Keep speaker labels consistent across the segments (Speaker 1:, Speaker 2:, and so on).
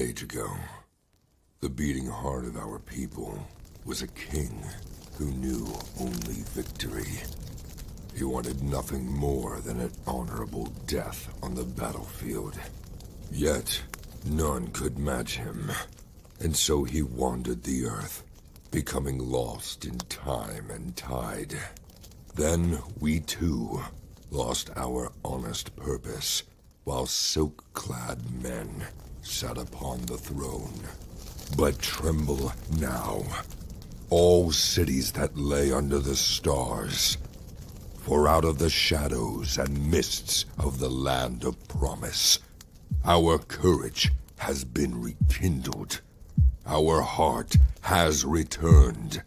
Speaker 1: age ago, the beating heart of our people was a king who knew only victory. He wanted nothing more than an honorable death on the battlefield. Yet, none could match him, and so he wandered the earth, becoming lost in time and tide. Then we too lost our honest purpose, while silk-clad men sat upon the throne. But tremble now, all cities that lay under the stars, for out of the shadows and mists of the land of promise, our courage has been rekindled, our heart has returned,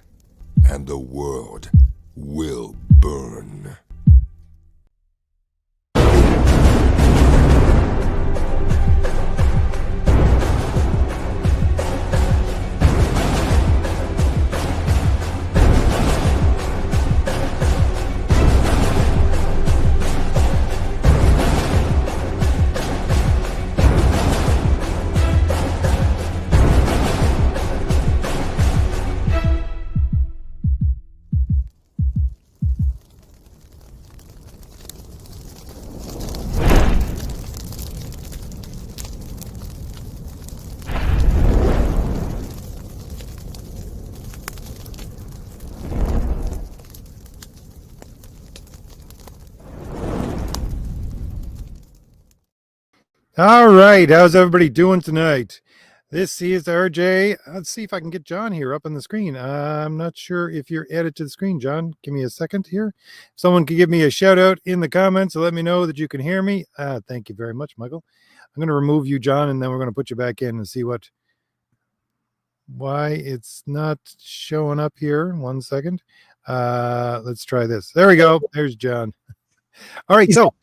Speaker 1: and the world will burn.
Speaker 2: All right, how's everybody doing tonight? This is RJ. Let's see if I can get John here up on the screen. I'm not sure if you're added to the screen, John. Give me a second here. Someone can give me a shout out in the comments to let me know that you can hear me. Thank you very much, Michael. I'm going to remove you, John, and then we're going to put you back in and see why it's not showing up here. 1 second. Let's try this. There we go. There's John. All right, so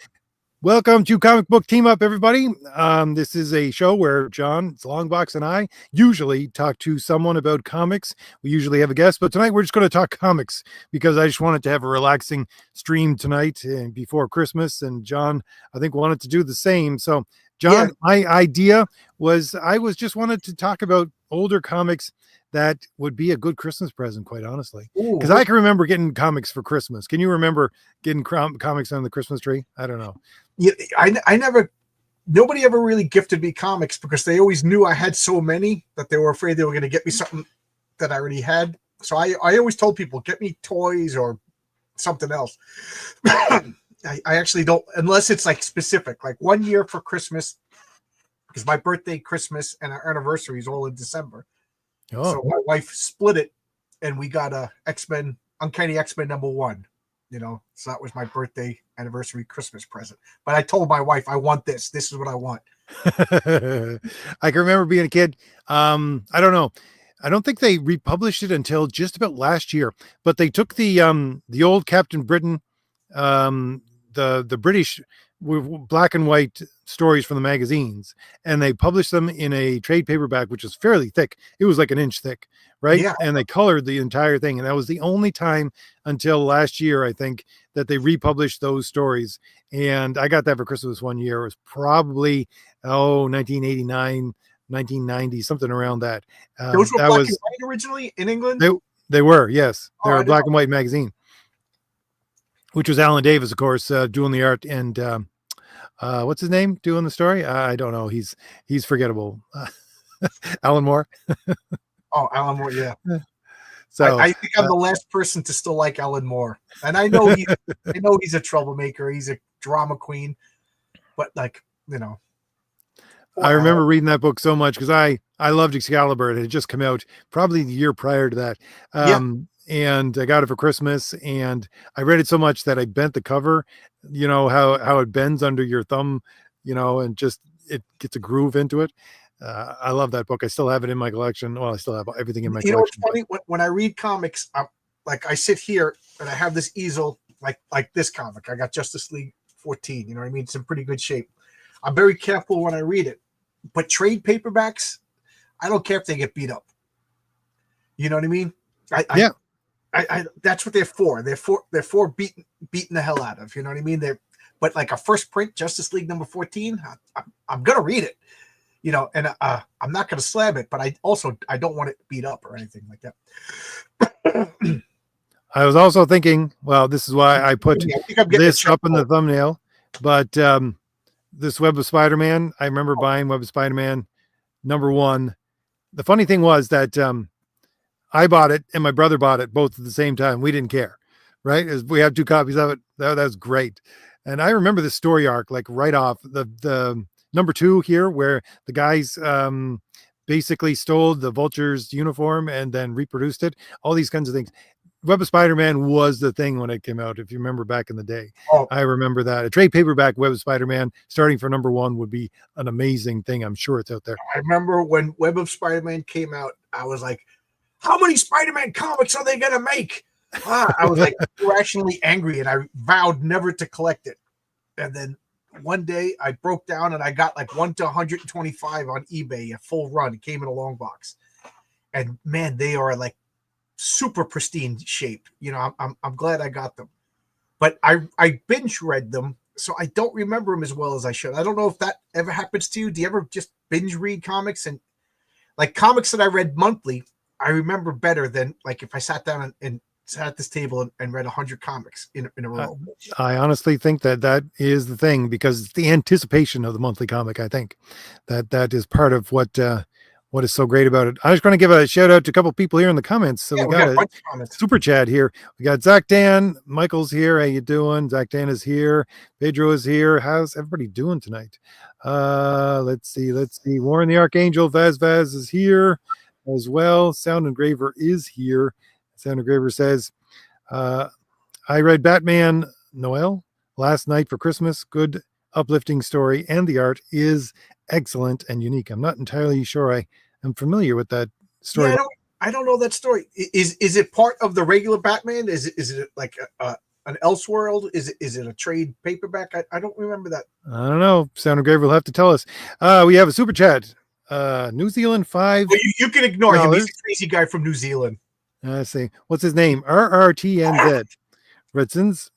Speaker 2: welcome to Comic Book Team Up, everybody. This is a show where John, Longbox, and I usually talk to someone about comics. We usually have a guest, but tonight we're just going to talk comics because I just wanted to have a relaxing stream tonight before Christmas, and John, I think, wanted to do the same. So, John, my idea was just wanted to talk about older comics that would be a good Christmas present, quite honestly. Because I can remember getting comics for Christmas. Can you remember getting comics on the Christmas tree? I don't know.
Speaker 3: Yeah, I never, nobody ever really gifted me comics because they always knew I had so many that they were afraid they were going to get me something that I already had. So I always told people, get me toys or something else. I actually don't, unless it's like specific, like 1 year for Christmas, because my birthday, Christmas, and our anniversary is all in December. Oh. So my wife split it, and we got a X-Men, Uncanny X-Men #1. You know, so that was my birthday, anniversary, Christmas present. But I told my wife, I want this. This is what I want.
Speaker 2: I can remember being a kid. I don't know. I don't think they republished it until just about last year. But they took the old Captain Britain, the British black and white stories from the magazines, and they published them in a trade paperback, which is fairly thick. It was like an inch thick, right? Yeah. And they colored the entire thing. And that was the only time until last year, I think, that they republished those stories. And I got that for Christmas 1 year. It was probably, 1989, 1990, something around that.
Speaker 3: Those were black and white originally in England?
Speaker 2: They were, yes. They were a black and white magazine, which was Alan Davis, of course, doing the art, and what's his name doing the story? I don't know. He's forgettable. Alan Moore.
Speaker 3: Alan Moore, yeah.
Speaker 2: So
Speaker 3: I think I'm the last person to still like Alan Moore, and I know he's a troublemaker. He's a drama queen, but like, you know.
Speaker 2: I remember reading that book so much because I loved Excalibur. It had just come out probably the year prior to that. And I got it for Christmas, and I read it so much that I bent the cover, you know, how it bends under your thumb, you know, and just it gets a groove into it. I love that book. I still have it in my collection. Well, I still have everything in my collection.
Speaker 3: You know what's funny? When I read comics, I sit here and I have this easel, like this comic. I got Justice League 14. You know what I mean? It's in pretty good shape. I'm very careful when I read it. But trade paperbacks, I don't care if they get beat up. You know what I mean? I that's what they're for. They're for beating the hell out of. You know what I mean? But like a first print Justice League #14, I'm gonna read it. you know, and I'm not going to slam it, but I don't want it beat up or anything like that.
Speaker 2: I was also thinking, well, this is why I put
Speaker 3: I think I'm getting
Speaker 2: this up in the thumbnail, but this Web of Spider-Man, I remember buying Web of Spider-Man #1. The funny thing was that I bought it and my brother bought it both at the same time. We didn't care, right? As we had 2 copies of it. That was great. And I remember the story arc, like right off the #2 here, where the guys basically stole the Vulture's uniform and then reproduced it. All these kinds of things. Web of Spider-Man was the thing when it came out. If you remember back in the day, I remember that a trade paperback Web of Spider-Man starting for #1 would be an amazing thing. I'm sure it's out there.
Speaker 3: I remember when Web of Spider-Man came out, I was like, how many Spider-Man comics are they going to make? I was like irrationally angry, and I vowed never to collect it. And then one day I broke down and I got like 1 to 125 on eBay, a full run. It came in a long box. And man, they are like super pristine shape. You know, I'm glad I got them. But I binge read them, so I don't remember them as well as I should. I don't know if that ever happens to you. Do you ever just binge read comics? And like comics that I read monthly, I remember better than like if I sat down and sat at this table and read 100 comics in a row.
Speaker 2: I honestly think that is the thing, because it's the anticipation of the monthly comic. I think that is part of what is so great about it. I was going to give a shout out to a couple people here in the comments. So we got a super chat here. We got Zach Dan, Michael's here. How you doing? Zach Dan is here. Pedro is here. How's everybody doing tonight? Let's see. Warren the Archangel, Vaz is here as well. Sound Engraver is here. Sound Engraver says, I read Batman Noel last night for Christmas. Good, uplifting story, and the art is excellent and unique. I'm not entirely sure I am familiar with that story.
Speaker 3: Yeah, I don't know that story. Is it part of the regular Batman? Is it like an Elseworld? Is it a trade paperback? I don't remember that.
Speaker 2: I don't know. Sound Engraver will have to tell us. We have a super chat. New Zealand 5.
Speaker 3: Well, you can ignore him. He's a crazy guy from New Zealand.
Speaker 2: I see. What's his name? RRTNZ. Redsons.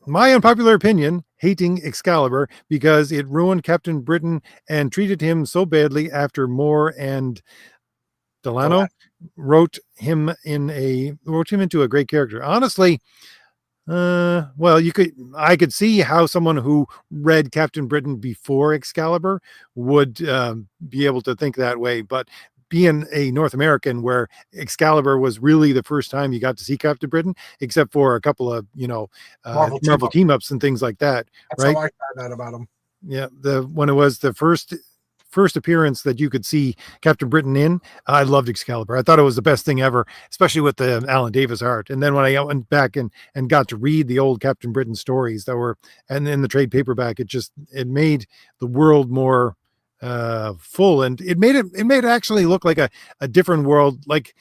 Speaker 2: My unpopular opinion, hating Excalibur because it ruined Captain Britain and treated him so badly after Moore and Delano wrote him into a great character. Honestly, well, I could see how someone who read Captain Britain before Excalibur would be able to think that way, but being a North American where Excalibur was really the first time you got to see Captain Britain, except for a couple of, Marvel team-ups and things like that.
Speaker 3: That's
Speaker 2: right?
Speaker 3: how I found out about him.
Speaker 2: Yeah. When it was the first appearance that you could see Captain Britain in, I loved Excalibur. I thought it was the best thing ever, especially with the Alan Davis art. And then when I went back and got to read the old Captain Britain stories that were, and in the trade paperback, it made the world more full, and it made it actually look like a different world, like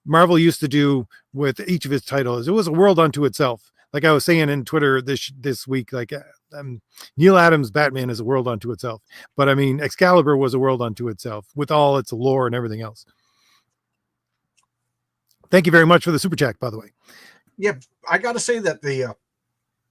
Speaker 2: Marvel used to do with each of his titles. It was a world unto itself. Like I was saying in Twitter this week, like Neil Adams' Batman is a world unto itself, but I mean Excalibur was a world unto itself with all its lore and everything else. Thank you very much for the super chat, by the way.
Speaker 3: Yeah, I got to say that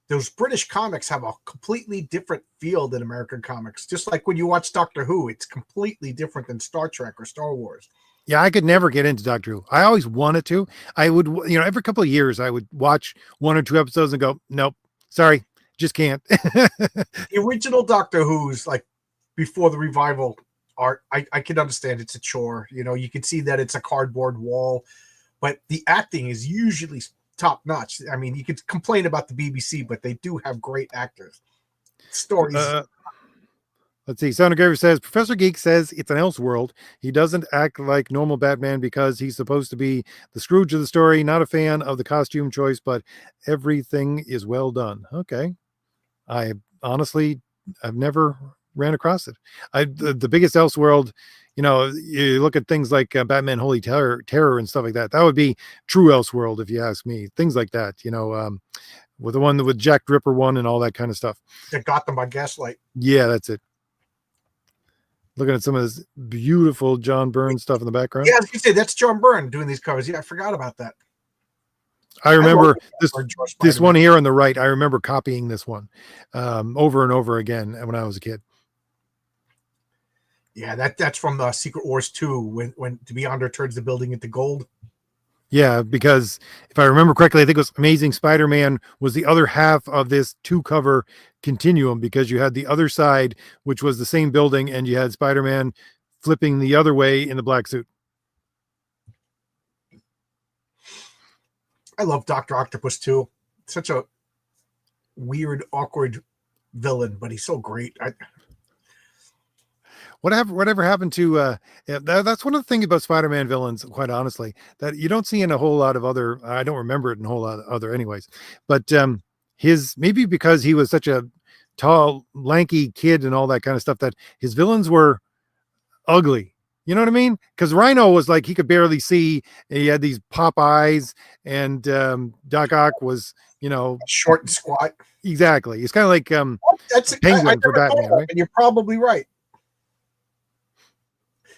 Speaker 3: those British comics have a completely different feel than American comics. Just like when you watch Doctor Who, it's completely different than Star Trek or Star Wars.
Speaker 2: Yeah, I could never get into Doctor Who. I always wanted to. I would, every couple of years, I would watch 1 or 2 episodes and go, nope, sorry, just can't.
Speaker 3: The original Doctor Who's like before the revival art, I can understand it's a chore. You can see that it's a cardboard wall, but the acting is usually top notch. I mean, you could complain about the BBC, but they do have great actors. Stories.
Speaker 2: Let's see. Sound Engraver says Professor Geek says it's an Elseworld. He doesn't act like normal Batman because he's supposed to be the Scrooge of the story. Not a fan of the costume choice, but everything is well done. Okay. I've never ran across it. The biggest Elseworld, you look at things like Batman Holy Terror and stuff like that. That would be true Elseworld, if you ask me. Things like that, with the one with Jack Ripper one and all that kind of stuff.
Speaker 3: That got them by Gaslight.
Speaker 2: Yeah, that's it. Looking at some of this beautiful John Byrne stuff in the background.
Speaker 3: Yeah, I was gonna say that's John Byrne doing these covers. Yeah, I forgot about that.
Speaker 2: I remember this one here on the right. I remember copying this one over and over again when I was a kid.
Speaker 3: Yeah, that's from the Secret Wars 2 when Beyonder turns the building into gold.
Speaker 2: Yeah, because if I remember correctly, I think it was Amazing Spider-Man was the other half of this 2-cover continuum, because you had the other side, which was the same building, and you had Spider-Man flipping the other way in the black suit.
Speaker 3: I love Dr. Octopus too. Such a weird, awkward villain, but he's so great.
Speaker 2: Whatever happened to yeah, that's one of the things about Spider-Man villains, quite honestly, that you don't see in a whole lot of other. I don't remember it in a whole lot of other anyways, but his, maybe because he was such a tall, lanky kid and all that kind of stuff, that his villains were ugly. You know what I mean? Because Rhino was like, he could barely see, and he had these pop eyes, and Doc Ock was,
Speaker 3: Short and squat.
Speaker 2: exactly. He's kind of like
Speaker 3: That's
Speaker 2: a penguin for Batman, right?
Speaker 3: And you're probably right.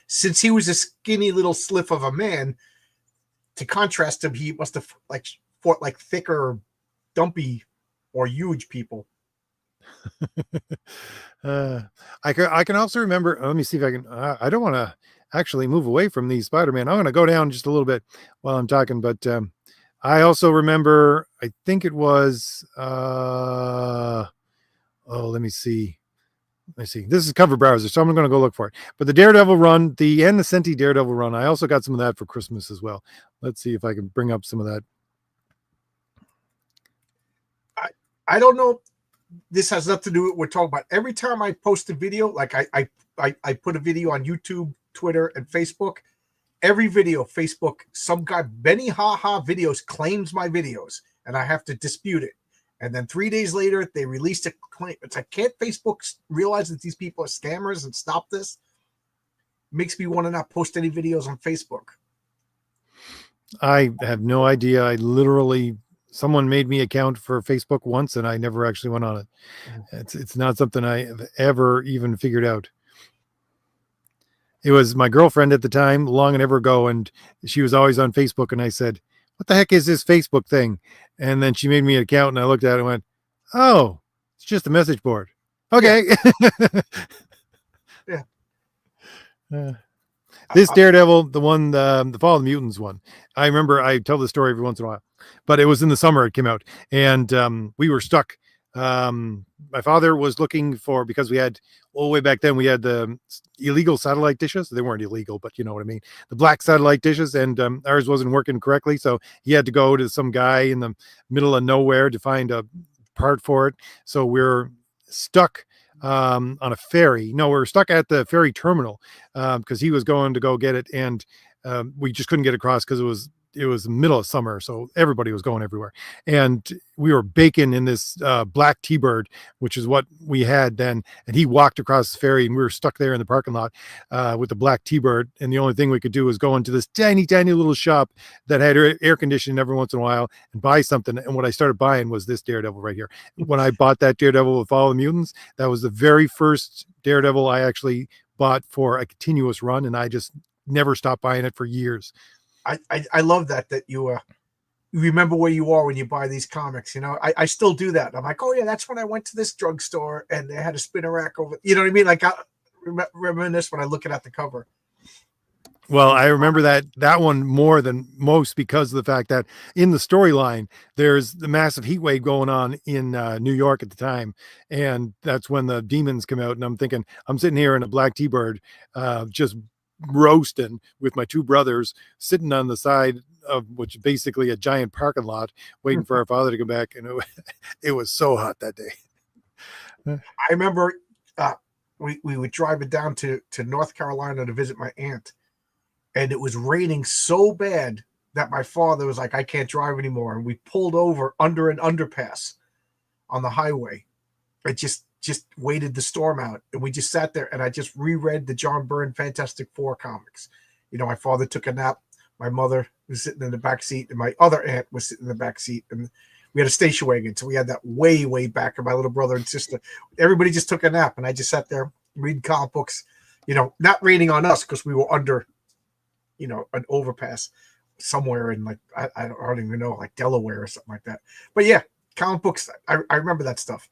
Speaker 3: Since he was a skinny little slip of a man, to contrast him, he must have fought like thicker, dumpy, or huge people.
Speaker 2: I can also remember. Let me see if I can. I don't want to actually move away from these Spider-Man. I'm going to go down just a little bit while I'm talking, but I also remember. I think it was. Let me see. This is cover browser, so I'm going to go look for it. But the Daredevil run, the Ann Nocenti Daredevil run, I also got some of that for Christmas as well. Let's see if I can bring up some of that.
Speaker 3: I don't know. This has nothing to do with what we're talking about. Every time I post a video, like I put a video on YouTube, Twitter, and Facebook. Every video, Facebook, some guy, Benny Haha Videos, claims my videos, and I have to dispute it. And then 3 days later, they released a claim. It's like, can't Facebook realize that these people are scammers and stop this? Makes me want to not post any videos on Facebook.
Speaker 2: I have no idea. I literally, someone made me account for Facebook once, and I never actually went on it. It's not something I have ever even figured out. It was my girlfriend at the time, long and ever ago, and she was always on Facebook, and I said, what the heck is this Facebook thing? And then she made me an account, and I looked at it and went, oh, it's just a message board. Okay.
Speaker 3: Yeah.
Speaker 2: This Daredevil, the one, the Fall of the Mutants one, I remember I tell the story every once in a while, but it was in the summer it came out, and we were stuck. My father was looking for, because we had, way back then, we had the illegal satellite dishes. They weren't illegal, but you know what I mean. The black satellite dishes, and ours wasn't working correctly. So he had to go to some guy in the middle of nowhere to find a part for it. So we're stuck on a ferry. No, we're stuck at the ferry terminal because he was going to go get it. And we just couldn't get across because it was the middle of summer, so everybody was going everywhere, and we were baking in this black T-Bird, which is what we had then, and he walked across the ferry, and we were stuck there in the parking lot with the black T-Bird, and the only thing we could do was go into this tiny little shop that had air conditioning every once in a while and buy something. And what I started buying was this Daredevil right here. When I bought that Daredevil with Fall of the Mutants, that was the very first Daredevil I actually bought for a continuous run, and I just never stopped buying it for years.
Speaker 3: I love that you remember where you are when you buy these comics. I still do that. I'm like, oh yeah, that's when I went to this drugstore and they had a spinner rack over. You know what I mean? Like, I reminisce when I look at the cover.
Speaker 2: Well, I remember that one more than most because of the fact that in the storyline, there's the massive heat wave going on in New York at the time. And that's when the demons come out. And I'm thinking, I'm sitting here in a black T-Bird, just roasting with my two brothers, sitting on the side of which basically a giant parking lot, waiting for our father to come back. And it was so hot that day.
Speaker 3: I remember we were driving down to North Carolina to visit my aunt, and it was raining so bad that my father was like, I can't drive anymore. And we pulled over under an underpass on the highway. I just waited the storm out, and we just sat there, and I just reread the John Byrne Fantastic Four comics. My father took a nap, my mother was sitting in the back seat, and my other aunt was sitting in the back seat, and we had a station wagon, so we had that way back, and my little brother and sister, everybody just took a nap, and I just sat there reading comic books, not raining on us because we were under an overpass somewhere in, like, I don't even know, like Delaware or something like that. But yeah, comic books, I remember that stuff.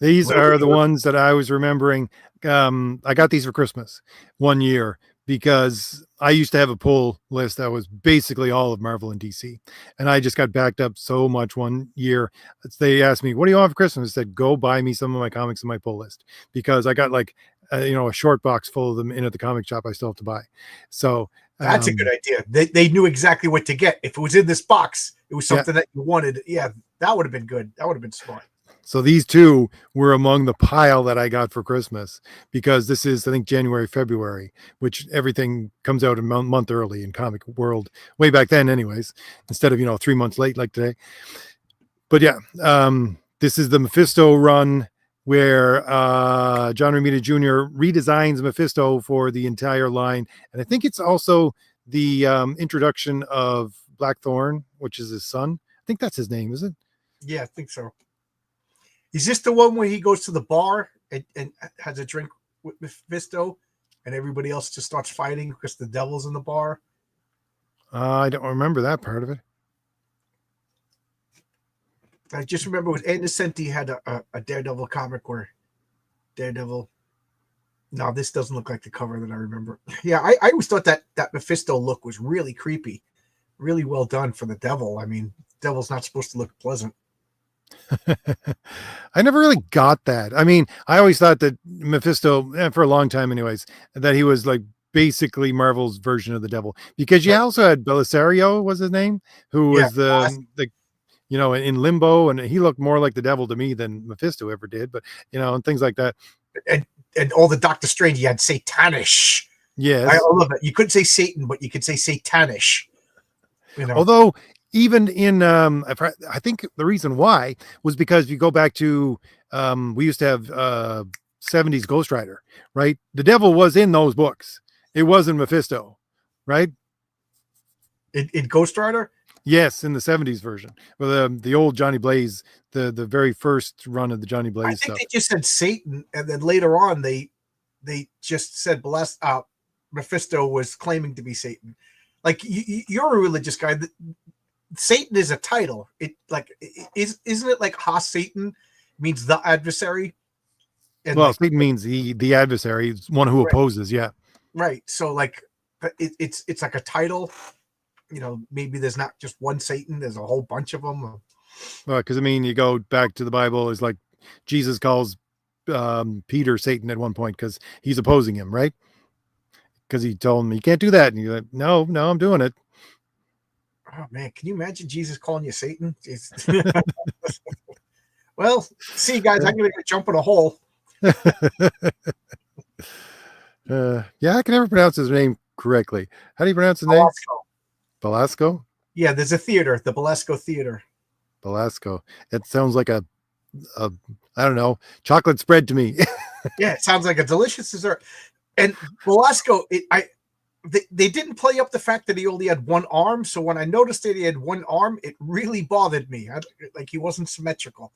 Speaker 2: These
Speaker 3: What are
Speaker 2: are
Speaker 3: we
Speaker 2: the
Speaker 3: doing?
Speaker 2: ones that I was remembering. I got these for Christmas one year because I used to have a pull list that was basically all of Marvel and DC. And I just got backed up so much one year. They asked me, "What do you want for Christmas?" I said, "Go buy me some of my comics in my pull list," because I got like, a short box full of them in at the comic shop I still have to buy. So,
Speaker 3: That's a good idea. They knew exactly what to get. If it was in this box, it was
Speaker 2: yeah.
Speaker 3: something that you wanted. Yeah, that would have been good. That would have been smart.
Speaker 2: So these two were among the pile that I got for Christmas because this is, I think, January, February, which everything comes out a month early in comic world way back then anyways, instead of, 3 months late like today. But yeah, this is the Mephisto run where John Romita Jr. redesigns Mephisto for the entire line. And I think it's also the introduction of Blackthorn, which is his son. I think that's his name, is it?
Speaker 3: Yeah, I think so. Is this the one where he goes to the bar and has a drink with Mephisto, and everybody else just starts fighting because the devil's in the bar?
Speaker 2: I don't remember that part of it.
Speaker 3: I just remember it was Innocenti had a Daredevil comic where Daredevil. No, this doesn't look like the cover that I remember. Yeah, I always thought that Mephisto look was really creepy, really well done for the devil. I mean, devil's not supposed to look pleasant.
Speaker 2: I never really got that. I mean, I always thought that Mephisto, for a long time anyways, that he was like basically Marvel's version of the devil, because you also had Belisario was his name, who
Speaker 3: Yeah,
Speaker 2: was the in Limbo, and he looked more like the devil to me than Mephisto ever did, but and things like that.
Speaker 3: and all the Doctor Strange, you had Satanish.
Speaker 2: Yes.
Speaker 3: I love it. You couldn't say Satan, but you could say Satanish.
Speaker 2: Although even in I think the reason why was because if you go back to we used to have 70s Ghost Rider, right? The devil was in those books. It wasn't Mephisto, right?
Speaker 3: In Ghost Rider?
Speaker 2: Yes, in the 70s version. Well, the old Johnny Blaze, the very first run of the Johnny Blaze
Speaker 3: I think
Speaker 2: stuff.
Speaker 3: they just said Satan, and then later on they just said Mephisto was claiming to be Satan. Like you're a religious guy. Satan is a title. Isn't it like Ha Satan means the adversary? And
Speaker 2: Satan means the adversary, one who opposes. Yeah.
Speaker 3: Right. So like it's like a title. Maybe there's not just one Satan. There's a whole bunch of them.
Speaker 2: Well, because I mean, you go back to the Bible, it's like Jesus calls Peter Satan at one point because he's opposing him, right? Because he told him you can't do that, and he's like, no, I'm doing it.
Speaker 3: Oh man, can you imagine Jesus calling you Satan? Well, see, guys, I'm gonna go jump in a hole.
Speaker 2: Yeah, I can never pronounce his name correctly. How do you pronounce his name? Belasco.
Speaker 3: Yeah, there's a theater, the Belasco Theater.
Speaker 2: Belasco. It sounds like a I don't know, chocolate spread to me.
Speaker 3: Yeah, it sounds like a delicious dessert. And Belasco, they didn't play up the fact that he only had one arm. So when I noticed that he had one arm, it really bothered me. Like he wasn't symmetrical.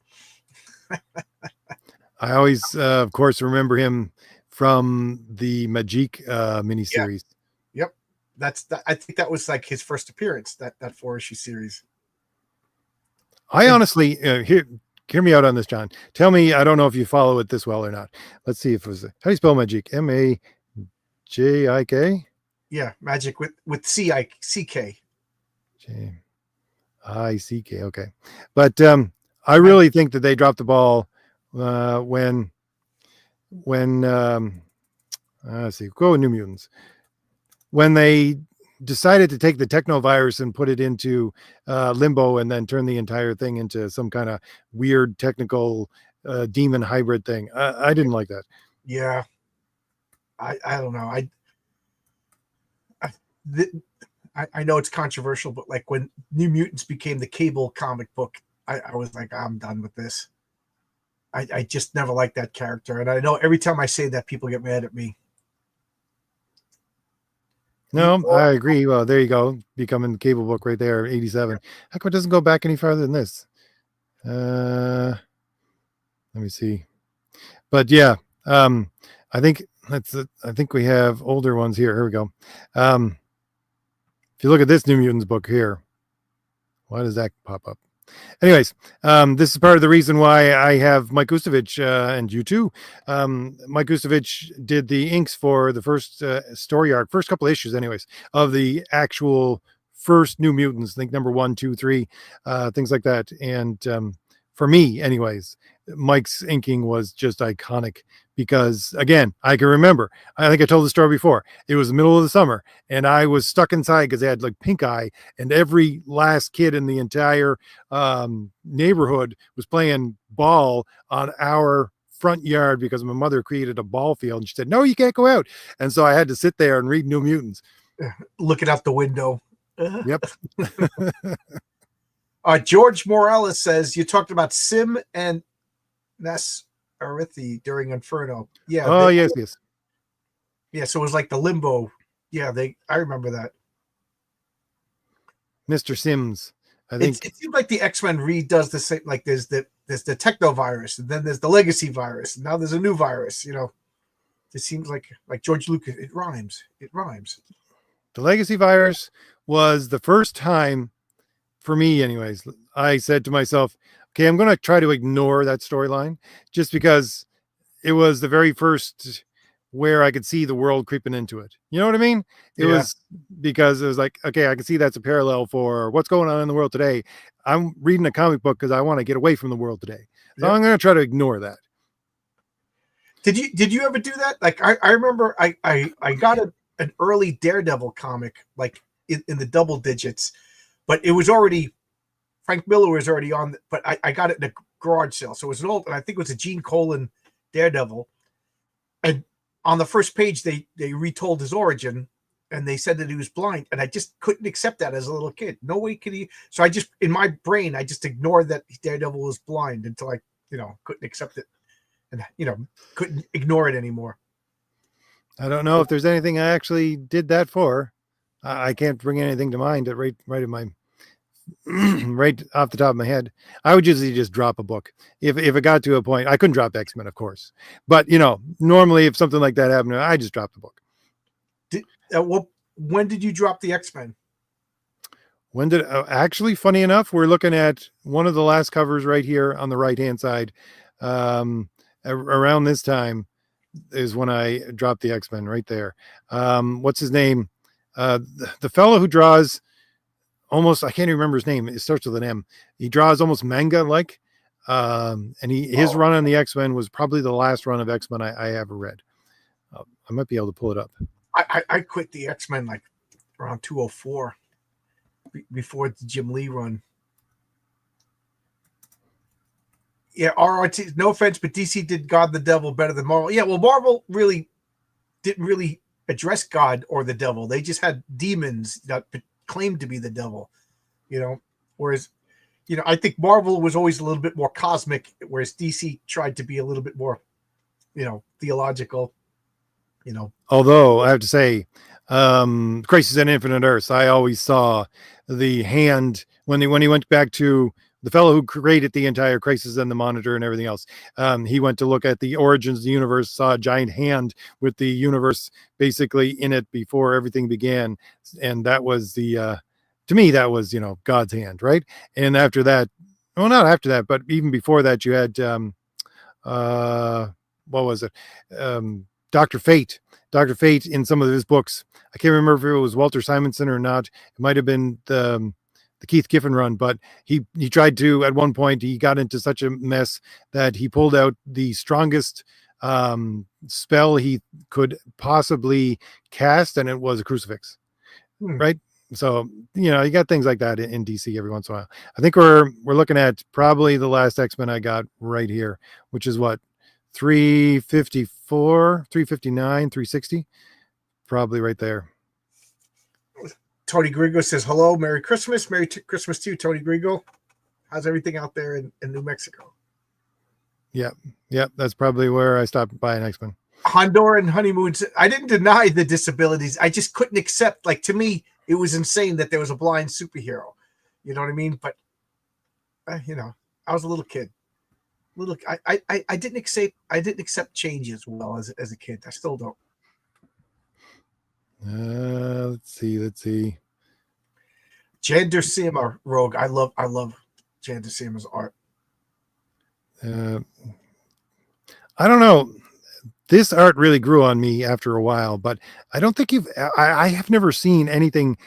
Speaker 2: I always, of course, remember him from the Magic miniseries.
Speaker 3: Yep. I think that was like his first appearance, that 4-issue series.
Speaker 2: I honestly, hear me out on this, John. Tell me, I don't know if you follow it this well or not. Let's see if it was, how do you spell Magic? Majik?
Speaker 3: Yeah, Magic with C-I-C-K.
Speaker 2: J-I-C-K, okay. But I really think that they dropped the ball when let's see, go with New Mutants. When they decided to take the technovirus and put it into Limbo and then turn the entire thing into some kind of weird technical demon hybrid thing. I didn't like that.
Speaker 3: Yeah. I don't know. I know it's controversial, but like when New Mutants became the Cable comic book, I was like, I'm done with this. I just never liked that character. And I know every time I say that, people get mad at me.
Speaker 2: No, I agree. Well, there you go. Becoming the Cable book right there, 87. How come it doesn't go back any farther than this? Let me see. But yeah, I think we have older ones here. Here we go. If you look at this New Mutants book here, why does that pop up? Anyways, this is part of the reason why I have Mike Gustovich and you too. Mike Gustovich did the inks for the first story arc, first couple of issues, anyways, of the actual first New Mutants. I think number 1, 2, 3, things like that. And for me, anyways, Mike's inking was just iconic because, again, I can remember. I think I told the story before. It was the middle of the summer, and I was stuck inside because I had like pink eye, and every last kid in the entire neighborhood was playing ball on our front yard because my mother created a ball field, and she said, "No, you can't go out." And so I had to sit there and read New Mutants,
Speaker 3: looking out the window.
Speaker 2: Yep.
Speaker 3: George Morales says you talked about Sim and Ness Arithi during Inferno. Yeah.
Speaker 2: Oh, yes.
Speaker 3: Yeah, so it was like the limbo. Yeah, I remember that.
Speaker 2: Mr. Sims. I think
Speaker 3: it seems like the X-Men redoes the same. Like there's the techno virus, and then there's the legacy virus, and now there's a new virus. You know, it seems like George Lucas. It rhymes.
Speaker 2: the legacy virus was the first time for me, anyways. I said to myself, okay, I'm going to try to ignore that storyline just because it was the very first where I could see the world creeping into it. You know what I mean? It was because it was like, okay, I can see that's a parallel for what's going on in the world today. I'm reading a comic book because I want to get away from the world today. So I'm going to try to ignore that.
Speaker 3: Did you ever do that? Like I remember I got an early Daredevil comic like in the double digits, but it was already Frank Miller was already on, but I got it in a garage sale. So it was an old, and I think it was a Gene Colan Daredevil. And on the first page, they retold his origin, and they said that he was blind. And I just couldn't accept that as a little kid. No way could he. So I just, in my brain, I just ignored that Daredevil was blind until I, couldn't accept it and, couldn't ignore it anymore.
Speaker 2: I don't know if there's anything I actually did that for. I can't bring anything to mind right in my right off the top of my head. I would usually just drop a book if it got to a point. I couldn't drop X-Men, of course, but normally if something like that happened, I just dropped the book.
Speaker 3: When did you drop the X-Men?
Speaker 2: When did actually? Funny enough, we're looking at one of the last covers right here on the right hand side. Around this time is when I dropped the X-Men right there. What's his name? The fellow who draws almost, I can't even remember his name. It starts with an M. He draws almost manga like, and his run on the X-Men was probably the last run of X-Men I ever read. I might be able to pull it up.
Speaker 3: I quit the X-Men like around 204 before the Jim Lee run. Yeah, RRT, no offense, but DC did God the Devil better than Marvel. Yeah, well, Marvel didn't really address God or the devil. They just had demons that claimed to be the devil, whereas, I think Marvel was always a little bit more cosmic, whereas DC tried to be a little bit more, theological,
Speaker 2: Although I have to say, Crisis on Infinite Earths, I always saw the hand when he went back to the fellow who created the entire Crisis and the Monitor and everything else. He went to look at the origins of the universe, saw a giant hand with the universe basically in it before everything began. And that was to me, that was, God's hand. Right. And after that, well, not after that, but even before that, you had, what was it? Dr. Fate in some of his books. I can't remember if it was Walter Simonson or not. It might've been the Keith Giffen run, but he tried to, at one point, he got into such a mess that he pulled out the strongest spell he could possibly cast, and it was a crucifix. Right. So, you got things like that in DC every once in a while. I think we're looking at probably the last X-Men I got right here, which is what, 354, 359, 360, probably right there.
Speaker 3: Tony Grigo says, hello, Merry Christmas. Merry Christmas to you, Tony Grigo. How's everything out there in New Mexico?
Speaker 2: Yeah, that's probably where I stopped buying X-Men.
Speaker 3: Honduran honeymoons. I didn't deny the disabilities. I just couldn't accept, like, to me, it was insane that there was a blind superhero. You know what I mean? But, I was a little kid. I didn't accept change as well as a kid. I still don't. Let's see. Janera Rogue. I love Jan DeSima's art.
Speaker 2: I don't know. This art really grew on me after a while, but I don't think I have never seen anything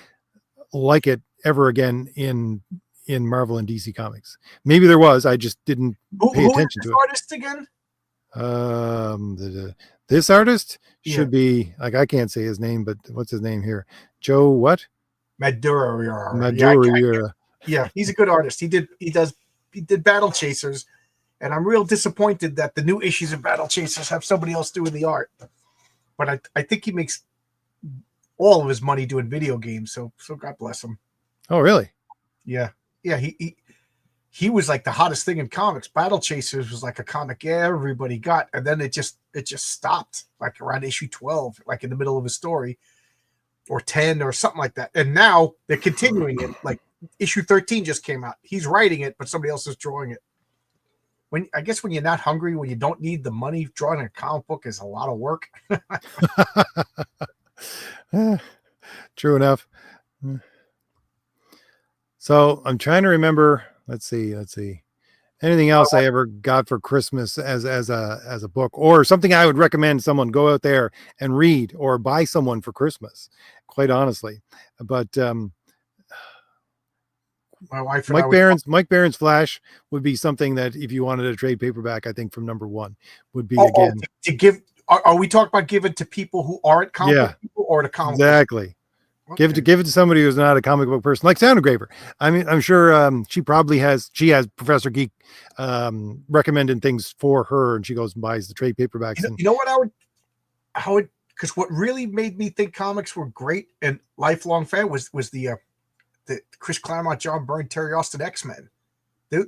Speaker 2: like it ever again in Marvel and DC Comics. Maybe there was, I just didn't pay attention to it.
Speaker 3: Artist again?
Speaker 2: This artist should
Speaker 3: Yeah.
Speaker 2: be, like, I can't say his name, but what's his name here? Joe what?
Speaker 3: Madura.
Speaker 2: Madura.
Speaker 3: Yeah, he's a good artist. He did Battle Chasers, and I'm real disappointed that the new issues of Battle Chasers have somebody else doing the art. But I think he makes all of his money doing video games, so God bless him.
Speaker 2: Oh, really?
Speaker 3: Yeah. He was like the hottest thing in comics. Battle Chasers was like a comic everybody got, and then it just stopped like around issue 12, like in the middle of a story, or 10 or something like that. And now they're continuing it. Like issue 13 just came out. He's writing it, but somebody else is drawing it. When you're not hungry, when you don't need the money, drawing a comic book is a lot of work.
Speaker 2: True enough. So I'm trying to remember. Let's see. Anything else I ever got for Christmas as a book, or something I would recommend someone go out there and read or buy someone for Christmas, quite honestly. But
Speaker 3: My wife and
Speaker 2: Mike Barron's Flash would be something that if you wanted a trade paperback, I think from number 1 would be again.
Speaker 3: To give. Are we talking about giving to people who aren't comic book people or to comic
Speaker 2: exactly? Okay. Give it to somebody who's not a comic book person, like Sound Engraver. I mean, I'm sure she has Professor Geek recommending things for her, and she goes and buys the trade paperbacks.
Speaker 3: You know what because what really made me think comics were great and lifelong fan was the Chris Claremont, John Byrne, Terry Austin X-Men.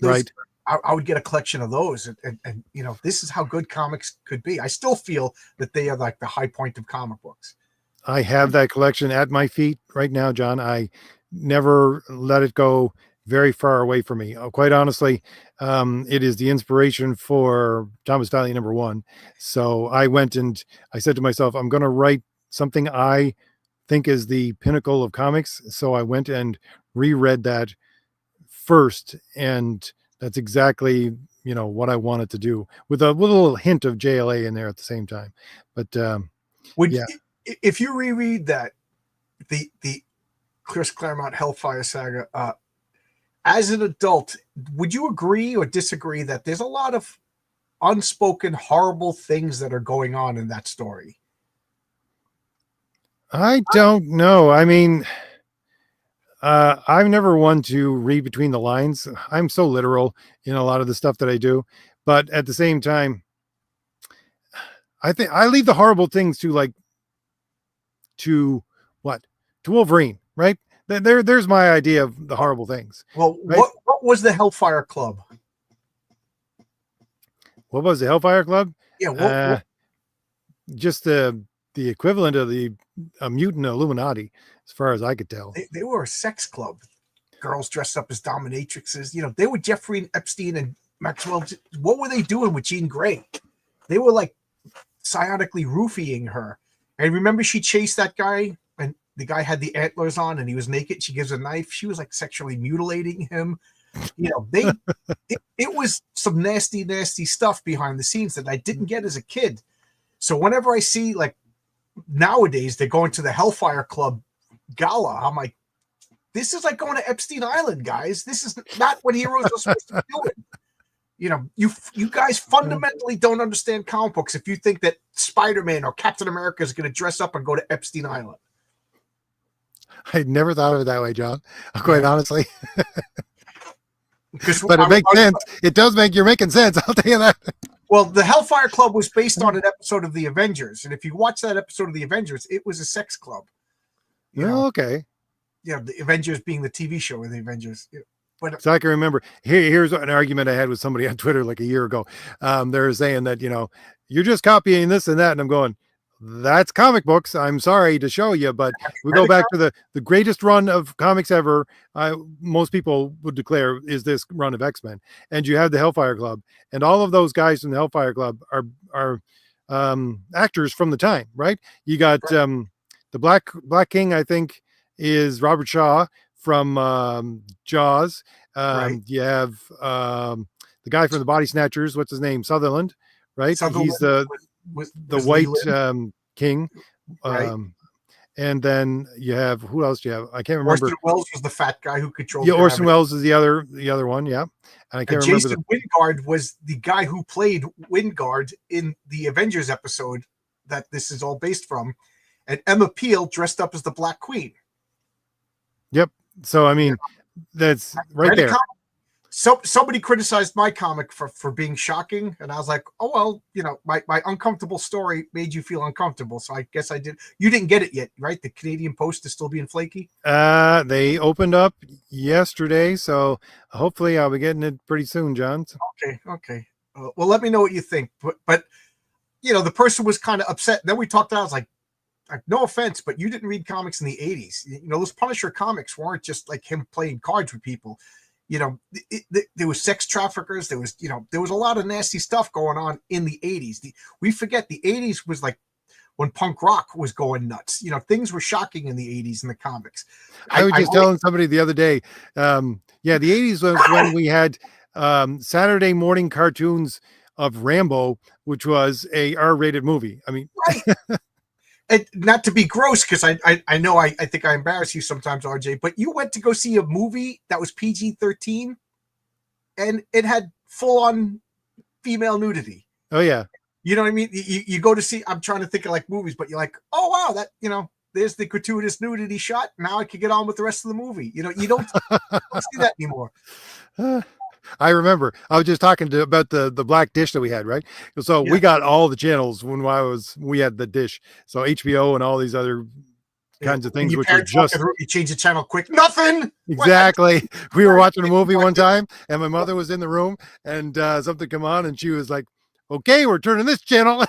Speaker 2: Right.
Speaker 3: I would get a collection of those, and this is how good comics could be. I still feel that they are like the high point of comic books.
Speaker 2: I have that collection at my feet right now, John. I never let it go very far away from me. Quite honestly, it is the inspiration for Thomas Stiley number 1. So I went and I said to myself, I'm going to write something I think is the pinnacle of comics. So I went and reread that first, and that's exactly what I wanted to do, with a little hint of JLA in there at the same time. But
Speaker 3: if you reread that, the Chris Claremont Hellfire saga, as an adult, would you agree or disagree that there's a lot of unspoken horrible things that are going on in that story?
Speaker 2: I don't know. I mean, I'm never one to read between the lines. I'm so literal in a lot of the stuff that I do, but at the same time, I think I leave the horrible things to Wolverine, right? There's my idea of the horrible things.
Speaker 3: Well,
Speaker 2: right?
Speaker 3: What was the Hellfire Club?
Speaker 2: What was the Hellfire Club?
Speaker 3: Yeah,
Speaker 2: just the equivalent of the mutant Illuminati, as far as I could tell.
Speaker 3: They were a sex club. Girls dressed up as dominatrixes. They were Jeffrey Epstein and Maxwell. What were they doing with Jean Grey? They were like psionically roofying her. And remember, she chased that guy, and the guy had the antlers on, and he was naked. She gives a knife. She was like sexually mutilating him. It was some nasty, nasty stuff behind the scenes that I didn't get as a kid. So whenever I see, like, nowadays they're going to the Hellfire Club gala, I'm like, this is like going to Epstein Island, guys. This is not what heroes are supposed to be doing. You guys fundamentally don't understand comic books if you think that SpiderMan or Captain America is going to dress up and go to Epstein Island.
Speaker 2: I never thought of it that way, John. Quite honestly. But it makes sense. It does you're making sense. I'll tell you that.
Speaker 3: Well, the Hellfire Club was based on an episode of the Avengers. And if you watch that episode of the Avengers, it was a sex club.
Speaker 2: Okay.
Speaker 3: Yeah, the Avengers being the TV show of the Avengers. But
Speaker 2: so I can remember here's an argument I had with somebody on Twitter like a year ago. They're saying that, you're just copying this and that. And I'm going, that's comic books. I'm sorry to show you, but we go back to the greatest run of comics ever. Most people would declare is this run of X-Men, and you have the Hellfire Club, and all of those guys from the Hellfire Club are actors from the time, right? You got the Black King, I think, is Robert Shaw from Jaws.
Speaker 3: Right.
Speaker 2: You have the guy from the Body Snatchers. What's his name? Sutherland, right?
Speaker 3: Sutherland
Speaker 2: He's the
Speaker 3: was Lee
Speaker 2: white
Speaker 3: Lin,
Speaker 2: king.
Speaker 3: right?
Speaker 2: And then you have, who else do you have? I can't remember.
Speaker 3: Orson Welles was the fat guy who controlled.
Speaker 2: Yeah, Orson Welles is the other one. Yeah, and I can't remember.
Speaker 3: Jason Wingard was the guy who played Wingard in the Avengers episode that this is all based from, and Emma Peel dressed up as the Black Queen.
Speaker 2: Yep. So I mean, that's right there.
Speaker 3: So somebody criticized my comic for being shocking, and I was like, oh well, my uncomfortable story made you feel uncomfortable, so I guess I did. You didn't get it yet, right? The Canadian Post is still being flaky.
Speaker 2: They opened up yesterday, so hopefully I'll be getting it pretty soon, John.
Speaker 3: Okay. Well, let me know what you think. But the person was kind of upset. Then we talked. I was like, no offense, but you didn't read comics in the 80s. Those Punisher comics weren't just like him playing cards with people. There was sex traffickers. There was a lot of nasty stuff going on in the 80s. We forget the 80s was like when punk rock was going nuts. Things were shocking in the 80s in the comics.
Speaker 2: I was just telling somebody the other day. The 80s was when we had Saturday morning cartoons of Rambo, which was a R-rated movie. I mean,
Speaker 3: right. And not to be gross, because I know I think I embarrass you sometimes, RJ, but you went to go see a movie that was PG-13 and it had full-on female nudity.
Speaker 2: Oh, yeah.
Speaker 3: You know what I mean? You go to see, I'm trying to think of like movies, but you're like, oh, wow, that, there's the gratuitous nudity shot. Now I can get on with the rest of the movie. You don't see that anymore.
Speaker 2: I remember I was just talking about the black dish that we had, right? So we got all the channels when we had the dish. So HBO and all these other kinds of things, which were just
Speaker 3: you change the channel quick. Nothing.
Speaker 2: Exactly. We were watching a movie one time and my mother was in the room and something come on and she was like, okay, we're turning this channel.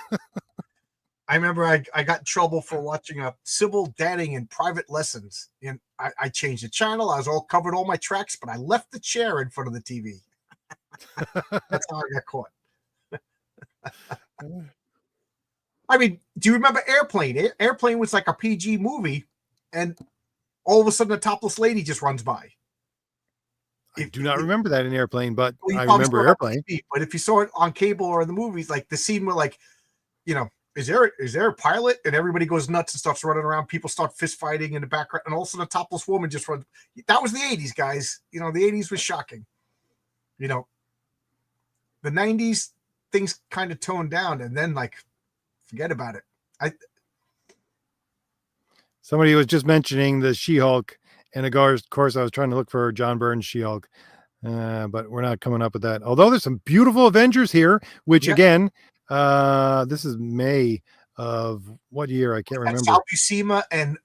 Speaker 3: I remember I got in trouble for watching a Sybil Danning in Private Lessons. And I changed the channel. I was all covered all my tracks, but I left the chair in front of the TV. That's how I got caught. I mean, do you remember Airplane? Airplane was like a PG movie, and all of a sudden a topless lady just runs by.
Speaker 2: I do not remember that in Airplane, but I remember Airplane.
Speaker 3: But if you saw it on cable or in the movies, like the scene where like, is there a pilot? And everybody goes nuts and starts running around. People start fist fighting in the background, and all of a sudden a topless woman just runs. That was the 80s, guys. The 80s was shocking. The 90s, things kind of toned down, and then like, forget about it.
Speaker 2: Somebody was just mentioning the She-Hulk, and of course I was trying to look for John Byrne's She-Hulk, but we're not coming up with that. Although there's some beautiful Avengers here, which again, this is May of what year? I can't remember.
Speaker 3: Sal Buscema and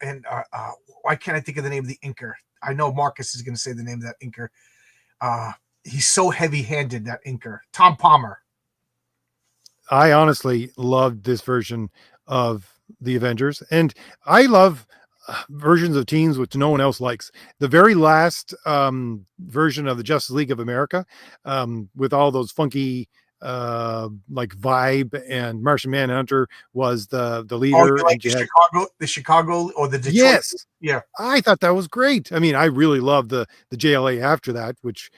Speaker 3: why can't I think of the name of the inker? I know Marcus is going to say the name of that inker. He's so heavy-handed, that inker. Tom Palmer.
Speaker 2: I honestly loved this version of the Avengers, and I love versions of teams which no one else likes. The very last version of the Justice League of America, with all those funky like Vibe and Martian Manhunter was the leader.
Speaker 3: Oh, like the Chicago or the Detroit?
Speaker 2: Yes.
Speaker 3: Yeah.
Speaker 2: I thought that was great. I mean, I really loved the JLA after that, which,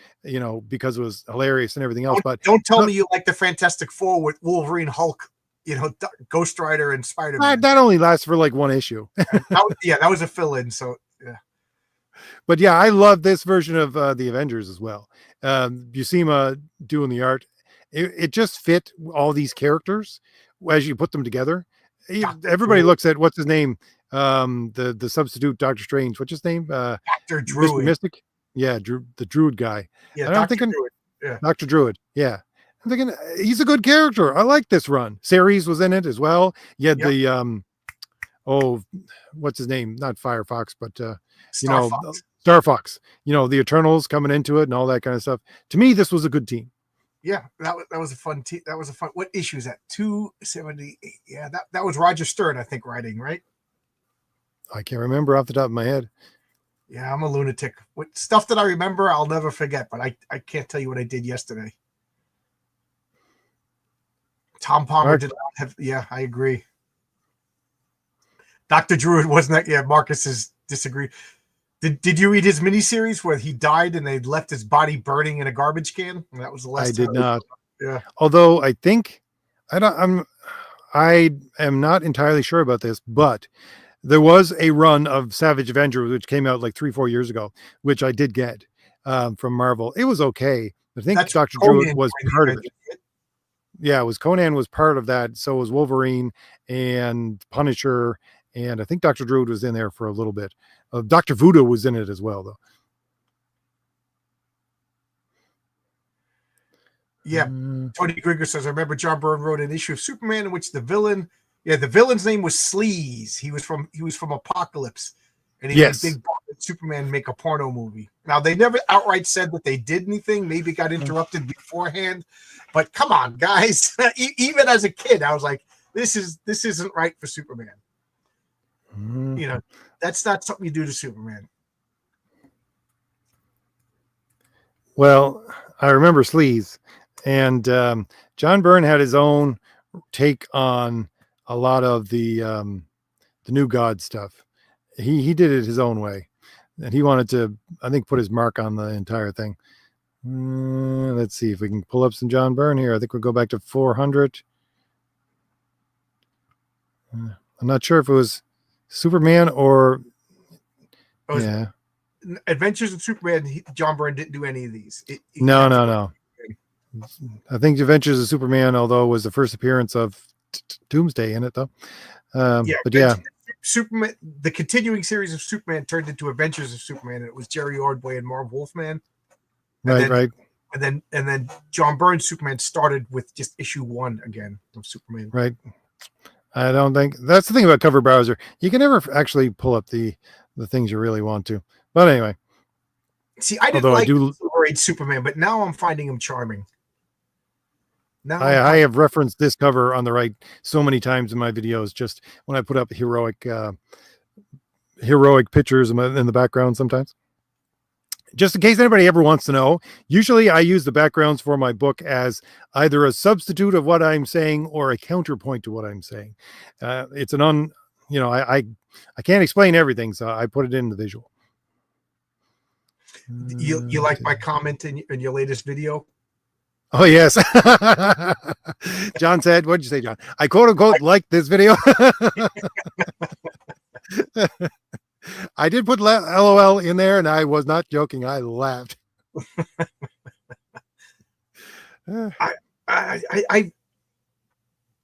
Speaker 2: because it was hilarious and everything else. But
Speaker 3: don't tell me you like the Fantastic Four with Wolverine, Hulk, Ghost Rider and Spider-Man.
Speaker 2: That only lasts for like one issue.
Speaker 3: that was a fill-in. So yeah.
Speaker 2: But yeah, I love this version of the Avengers as well. Buscema doing the art. It just fit all these characters as you put them together. Everybody looks at what's his name, the substitute Doctor Strange. What's his name?
Speaker 3: Dr. Druid.
Speaker 2: Mystic. Yeah, the Druid guy.
Speaker 3: Yeah,
Speaker 2: and I'm thinking
Speaker 3: Druid. Yeah.
Speaker 2: Dr. Druid. Yeah, I'm thinking he's a good character. I like this run. Ceres was in it as well. You had the what's his name? Not Firefox, but Star Fox. The Eternals coming into it and all that kind of stuff. To me, this was a good team.
Speaker 3: Yeah, that was a fun team. That was a fun. What issue is that? 278. Yeah, that was Roger Stern, I think, writing, right?
Speaker 2: I can't remember off the top of my head.
Speaker 3: Yeah, I'm a lunatic. What stuff that I remember, I'll never forget. But I can't tell you what I did yesterday. Tom Palmer did not have. Yeah, I agree. Dr. Druid wasn't that? Yeah, Marcus is disagree. Did you read his miniseries where he died and they left his body burning in a garbage can? And that was the last.
Speaker 2: I did not.
Speaker 3: Yeah.
Speaker 2: Although I think I am not entirely sure about this, but there was a run of Savage Avengers which came out like 3-4 years ago, which I did get from Marvel. It was okay. I think
Speaker 3: That's
Speaker 2: Dr.
Speaker 3: Conan
Speaker 2: Druid was
Speaker 3: joined the
Speaker 2: part of it.
Speaker 3: Avengers.
Speaker 2: Yeah, it was Conan was part of that. So was Wolverine and Punisher, and I think Dr. Druid was in there for a little bit. Dr. Voodoo was in it as well, though.
Speaker 3: Yeah. Tony Grigger says, I remember John Byrne wrote an issue of Superman in which the villain's name was Sleaze. He was from Apocalypse. And he made big Superman make a porno movie. Now they never outright said that they did anything. Maybe it got interrupted beforehand. But come on, guys. Even as a kid, I was like, this isn't right for Superman. You know, that's not something you do to Superman.
Speaker 2: Well, I remember Sleaze, and John Byrne had his own take on a lot of the New God stuff. He did it his own way, and he wanted to, I think, put his mark on the entire thing. Let's see if we can pull up some John Byrne here. I think we'll go back to 400. I'm not sure if it was Superman or
Speaker 3: Adventures of Superman. John Byrne didn't do any of these.
Speaker 2: No. I think Adventures of Superman, although was the first appearance of Doomsday in it, though.
Speaker 3: Superman, the continuing series of Superman turned into Adventures of Superman, and it was Jerry Ordway and Marv Wolfman.
Speaker 2: Right.
Speaker 3: And then John Byrne's Superman started with just issue 1 again of Superman.
Speaker 2: Right. I don't think that's the thing about cover browser. You can never actually pull up the things you really want to. But anyway.
Speaker 3: See, I didn't like Silver Age Superman, but now I'm finding him charming. Now
Speaker 2: I have referenced this cover on the right so many times in my videos, just when I put up heroic pictures in the background sometimes. Just in case anybody ever wants to know, usually I use the backgrounds for my book as either a substitute of what I'm saying or a counterpoint to what I'm saying. It's I can't explain everything, so I put it in the visual.
Speaker 3: You like my comment in your latest video?
Speaker 2: Oh, yes. John said, what'd you say, John? I quote unquote like this video. I did put LOL in there, and I was not joking. I laughed.
Speaker 3: I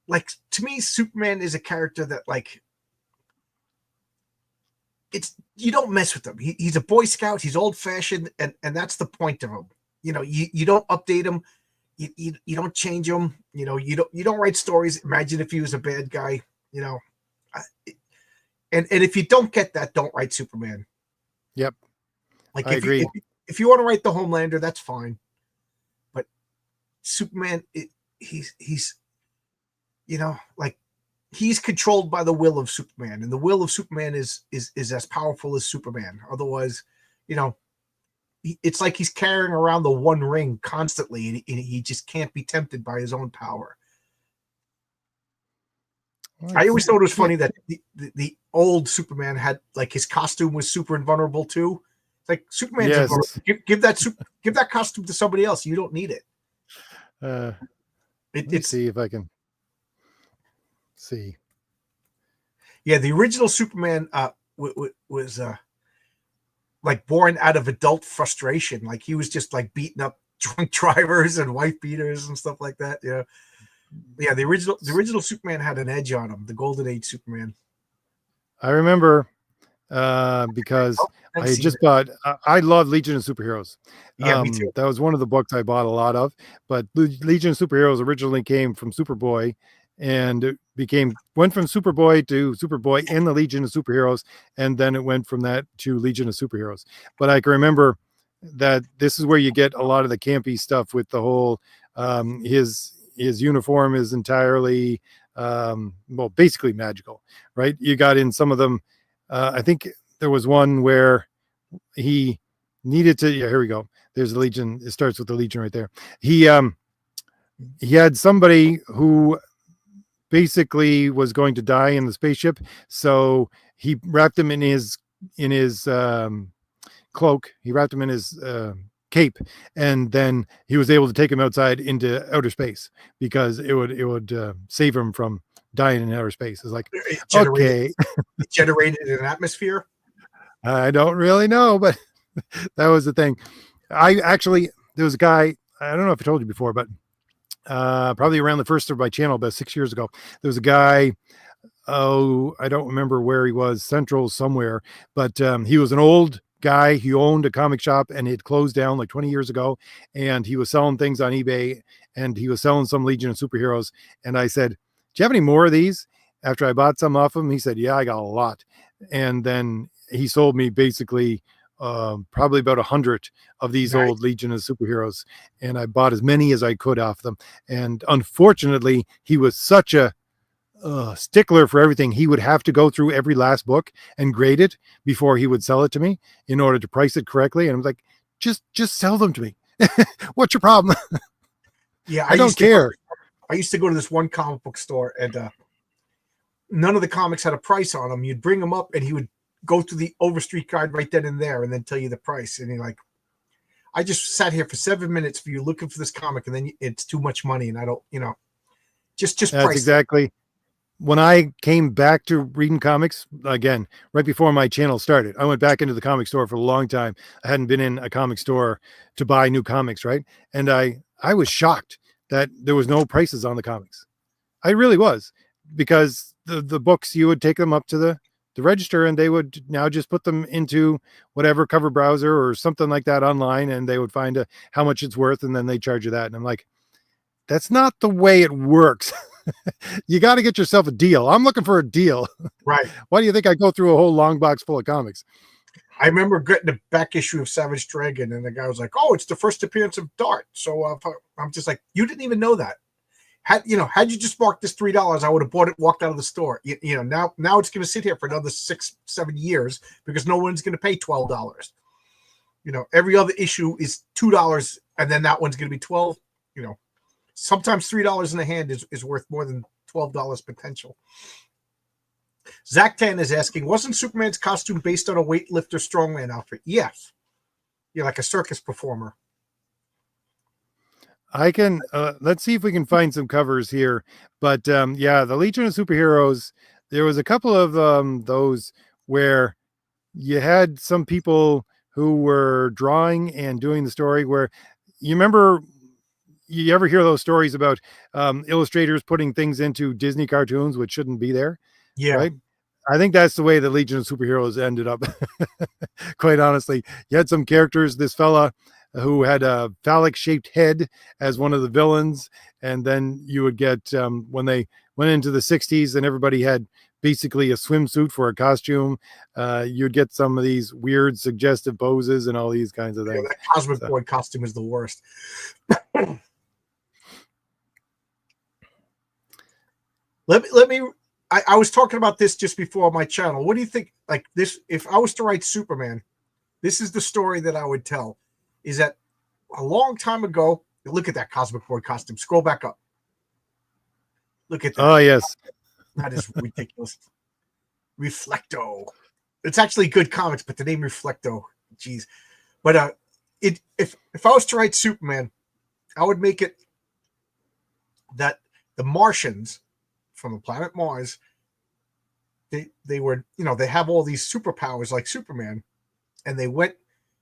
Speaker 3: like, to me, Superman is a character that, like, you don't mess with him. He's a Boy Scout. He's old fashioned, and that's the point of him. You know, you don't update him. You don't change him. You know, you don't write stories. Imagine if he was a bad guy. You know, and if you don't get that, don't write Superman.
Speaker 2: Yep,
Speaker 3: like
Speaker 2: I agree.
Speaker 3: If you want to write the Homelander, that's fine. But Superman, he's you know, like, he's controlled by the will of Superman, and the will of Superman is as powerful as Superman. Otherwise, you know, it's like he's carrying around the One Ring constantly, and he just can't be tempted by his own power. I always thought it was funny that the old Superman had, like, his costume was super invulnerable too. It's like, Superman's invulnerable. Give that costume to somebody else. You don't need it.
Speaker 2: Let's see if I can see.
Speaker 3: Yeah, the original Superman was like born out of adult frustration. Like, he was just like beating up drunk drivers and wife beaters and stuff like that. Yeah, the original Superman had an edge on him. The Golden Age Superman.
Speaker 2: I remember because I had just bought. I love Legion of Superheroes.
Speaker 3: Yeah, me too.
Speaker 2: That was one of the books I bought a lot of. But Legion of Superheroes originally came from Superboy, and it went from Superboy to Superboy in the Legion of Superheroes, and then it went from that to Legion of Superheroes. But I can remember that this is where you get a lot of the campy stuff with the whole his uniform is entirely basically magical, right? You got in some of them. I think there was one where he needed to. Yeah, here we go. There's the Legion. It starts with the Legion right there. He had somebody who basically was going to die in the spaceship, so he wrapped him in his cloak. He wrapped him in his cape, and then he was able to take him outside into outer space because it would save him from dying in outer space. It's like, okay,
Speaker 3: it generated an atmosphere.
Speaker 2: I don't really know, but that was the thing. There was a guy, I don't know if I told you before, but probably around the first of my channel, about 6 years ago, there was a guy, I don't remember where he was, Central somewhere, but he was an old guy. He owned a comic shop and it closed down like 20 years ago, and he was selling things on eBay, and he was selling some Legion of Superheroes. And I said, do you have any more of these? After I bought some off him, he said, yeah, I got a lot. And then he sold me basically probably about 100 of these old Legion of Superheroes, and I bought as many as I could off them. And unfortunately, he was such a stickler for everything. He would have to go through every last book and grade it before he would sell it to me in order to price it correctly. And I was like, just sell them to me. What's your problem?
Speaker 3: Yeah,
Speaker 2: I don't care.
Speaker 3: I used to go to this one comic book store, and none of the comics had a price on them. You'd bring them up, and he would go through the Overstreet guide right then and there, and then tell you the price. And you're like, I just sat here for 7 minutes for you looking for this comic, and then it's too much money, and I don't, just
Speaker 2: That's
Speaker 3: price
Speaker 2: exactly it. When I came back to reading comics again, right before my channel started, I went back into the comic store for a long time. I hadn't been in a comic store to buy new comics, right? And I was shocked that there was no prices on the comics. I really was, because the books, you would take them up to the register, and they would now just put them into whatever cover browser or something like that online, and they would find how much it's worth, and then they charge you that. And I'm like, that's not the way it works. You got to get yourself a deal. I'm looking for a deal.
Speaker 3: Right.
Speaker 2: Why do you think I go through a whole long box full of comics?
Speaker 3: I remember getting the back issue of Savage Dragon, and the guy was like, oh, it's the first appearance of Dart. So I'm just like, you didn't even know that. Had you just marked this $3, I would have bought it, walked out of the store. Now it's going to sit here for another 6-7 years because no one's going to pay $12. Every other issue is $2, and then that one's going to be $12. Sometimes $3 in the hand is worth more than $12 potential. Zach Tan is asking, wasn't Superman's costume based on a weightlifter strongman outfit? Yes. Like a circus performer.
Speaker 2: I can let's see if we can find some covers here. But yeah, the Legion of Superheroes, there was a couple of those where you had some people who were drawing and doing the story, where you remember, you ever hear those stories about illustrators putting things into Disney cartoons which shouldn't be there?
Speaker 3: Yeah.
Speaker 2: Right. I think that's the way the Legion of Superheroes ended up. Quite honestly, you had some characters, this fella who had a phallic shaped head as one of the villains. And then you would get, when they went into the 60s and everybody had basically a swimsuit for a costume, you'd get some of these weird suggestive poses and all these kinds of things.
Speaker 3: That Cosmic Boy costume is the worst. Let me I was talking about this just before my channel. What do you think? Like this, if I was to write Superman, this is the story that I would tell. Is that a long time ago? Look at that Cosmic Boy costume. Scroll back up. Look at that.
Speaker 2: Oh yes,
Speaker 3: that is ridiculous. Reflecto. It's actually good comics, but the name Reflecto, geez. But if I was to write Superman, I would make it that the Martians from the planet Mars, they were, they have all these superpowers like Superman, and they went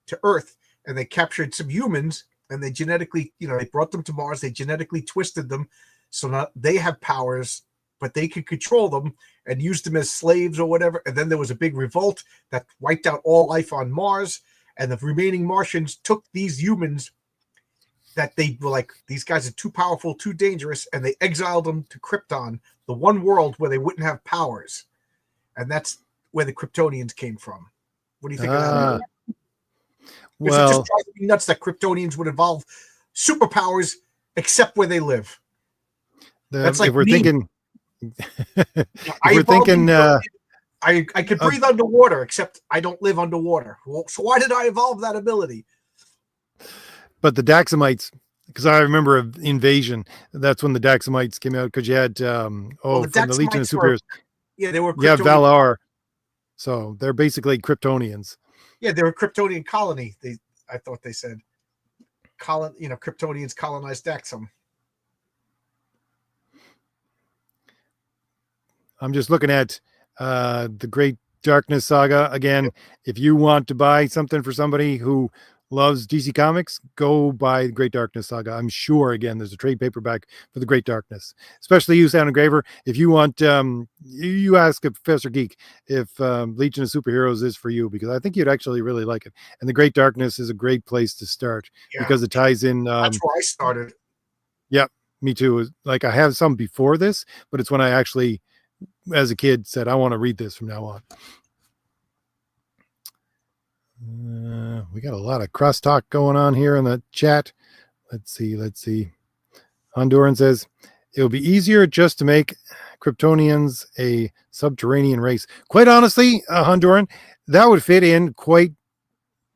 Speaker 3: to Earth and they captured some humans, and they genetically, they brought them to Mars, they genetically twisted them so now they have powers, but they could control them and use them as slaves or whatever. And then there was a big revolt that wiped out all life on Mars, and the remaining Martians took these humans that they were like, these guys are too powerful, too dangerous, and they exiled them to Krypton, the one world where they wouldn't have powers. And that's where the Kryptonians came from. What do you think of that? Well, it just drives me nuts that Kryptonians would evolve superpowers except where they live. That's like
Speaker 2: if we're
Speaker 3: me.
Speaker 2: Thinking,
Speaker 3: I could breathe underwater, except I don't live underwater. Well, so why did I evolve that ability?
Speaker 2: But the Daxamites, because I remember Invasion, that's when the Daxamites came out, because you had from the Legion of Superheroes.
Speaker 3: They were.
Speaker 2: Yeah, Valar. So they're basically Kryptonians.
Speaker 3: Yeah, they're a Kryptonian colony. I thought they said, Kryptonians colonized Daxam.
Speaker 2: I'm just looking at the Great Darkness Saga again. If you want to buy something for somebody who loves DC Comics, go buy Great Darkness Saga. I'm sure again there's a trade paperback for the Great Darkness, especially you, Sound Engraver. If you want, you ask a Professor Geek if Legion of Superheroes is for you, because I think you'd actually really like it. And the Great Darkness is a great place to start because it ties in.
Speaker 3: That's where I started.
Speaker 2: Yeah, me too. Like I have some before this, but it's when I actually, as a kid, said I want to read this from now on. We got a lot of crosstalk going on here in the chat. Let's see. Honduran says it will be easier just to make Kryptonians a subterranean race. Quite honestly, Honduran, that would fit in quite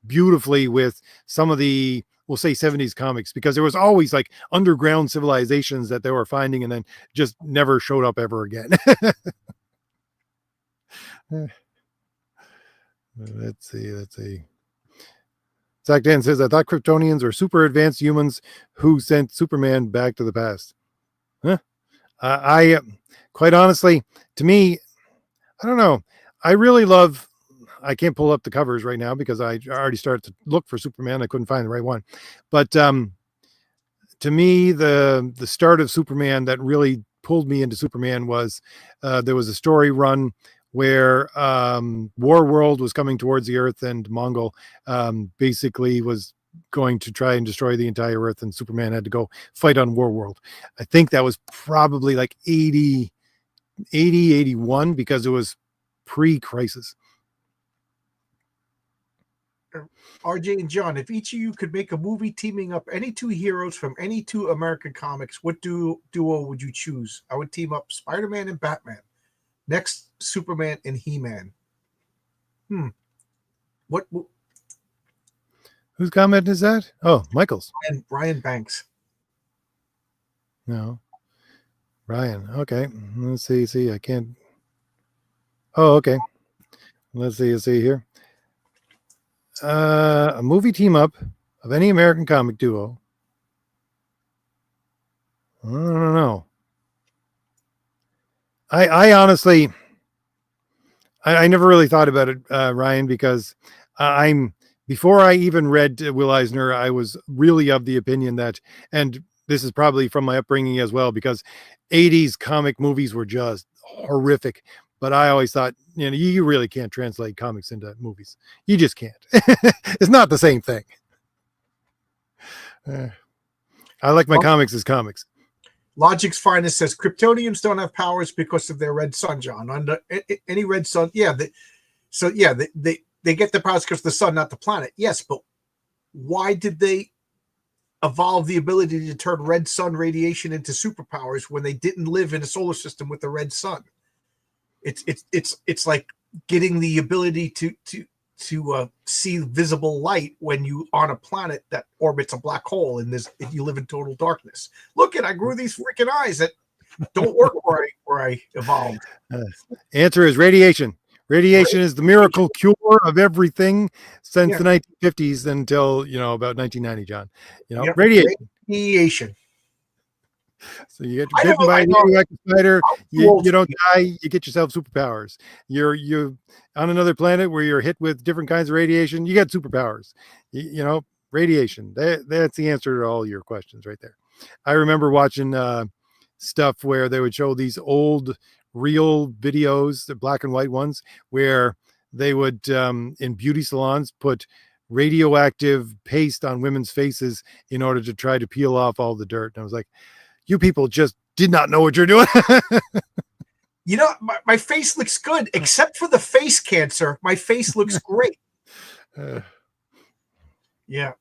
Speaker 2: beautifully with some of the, we'll say 70s comics, because there was always like underground civilizations that they were finding and then just never showed up ever again. Let's see. Zach Dan says, I thought Kryptonians are super advanced humans who sent Superman back to the past. I quite honestly, to me, I don't know. I really love, I can't pull up the covers right now because I already started to look for Superman. I couldn't find the right one. But to me, the start of Superman that really pulled me into Superman was there was a story run where War World was coming towards the Earth, and Mongol basically was going to try and destroy the entire Earth, and Superman had to go fight on War World. I think that was probably like 81, because it was pre-Crisis.
Speaker 3: RJ and John, if each of you could make a movie teaming up any two heroes from any two American comics, what duo would you choose? I would team up Spider-Man and Batman. Next, Superman and He-Man. What?
Speaker 2: Whose comment is that? Oh, Michael's.
Speaker 3: And Ryan Banks.
Speaker 2: No. Ryan. Okay. Let's see. I can't. Oh, okay. Let's see here. A movie team up of any American comic duo. I don't know. I honestly, I never really thought about it, Ryan, because before I even read Will Eisner, I was really of the opinion that, and this is probably from my upbringing as well, because 80s comic movies were just horrific. But I always thought, you really can't translate comics into movies. You just can't. It's not the same thing. I like my comics as comics.
Speaker 3: Logic's Finest says Kryptonians don't have powers because of their red sun, John. Under any red sun, they get the powers because of the sun, not the planet. Yes, but why did they evolve the ability to turn red sun radiation into superpowers when they didn't live in a solar system with the red sun? It's like getting the ability to see visible light when you on a planet that orbits a black hole and you live in total darkness. Look, I grew these freaking eyes that don't work where I evolved.
Speaker 2: Answer is radiation. Radiation is the miracle cure of everything since the 1950s until about 1990, John. Radiation. So you get bitten by a radioactive spider, you don't die, you get yourself superpowers. You're on another planet where you're hit with different kinds of radiation, you get superpowers. Radiation. That's the answer to all your questions right there. I remember watching stuff where they would show these old real videos, the black and white ones, where they would in beauty salons put radioactive paste on women's faces in order to try to peel off all the dirt. And I was like, you people just did not know what you're doing.
Speaker 3: My face looks good, except for the face cancer. My face looks great. Yeah.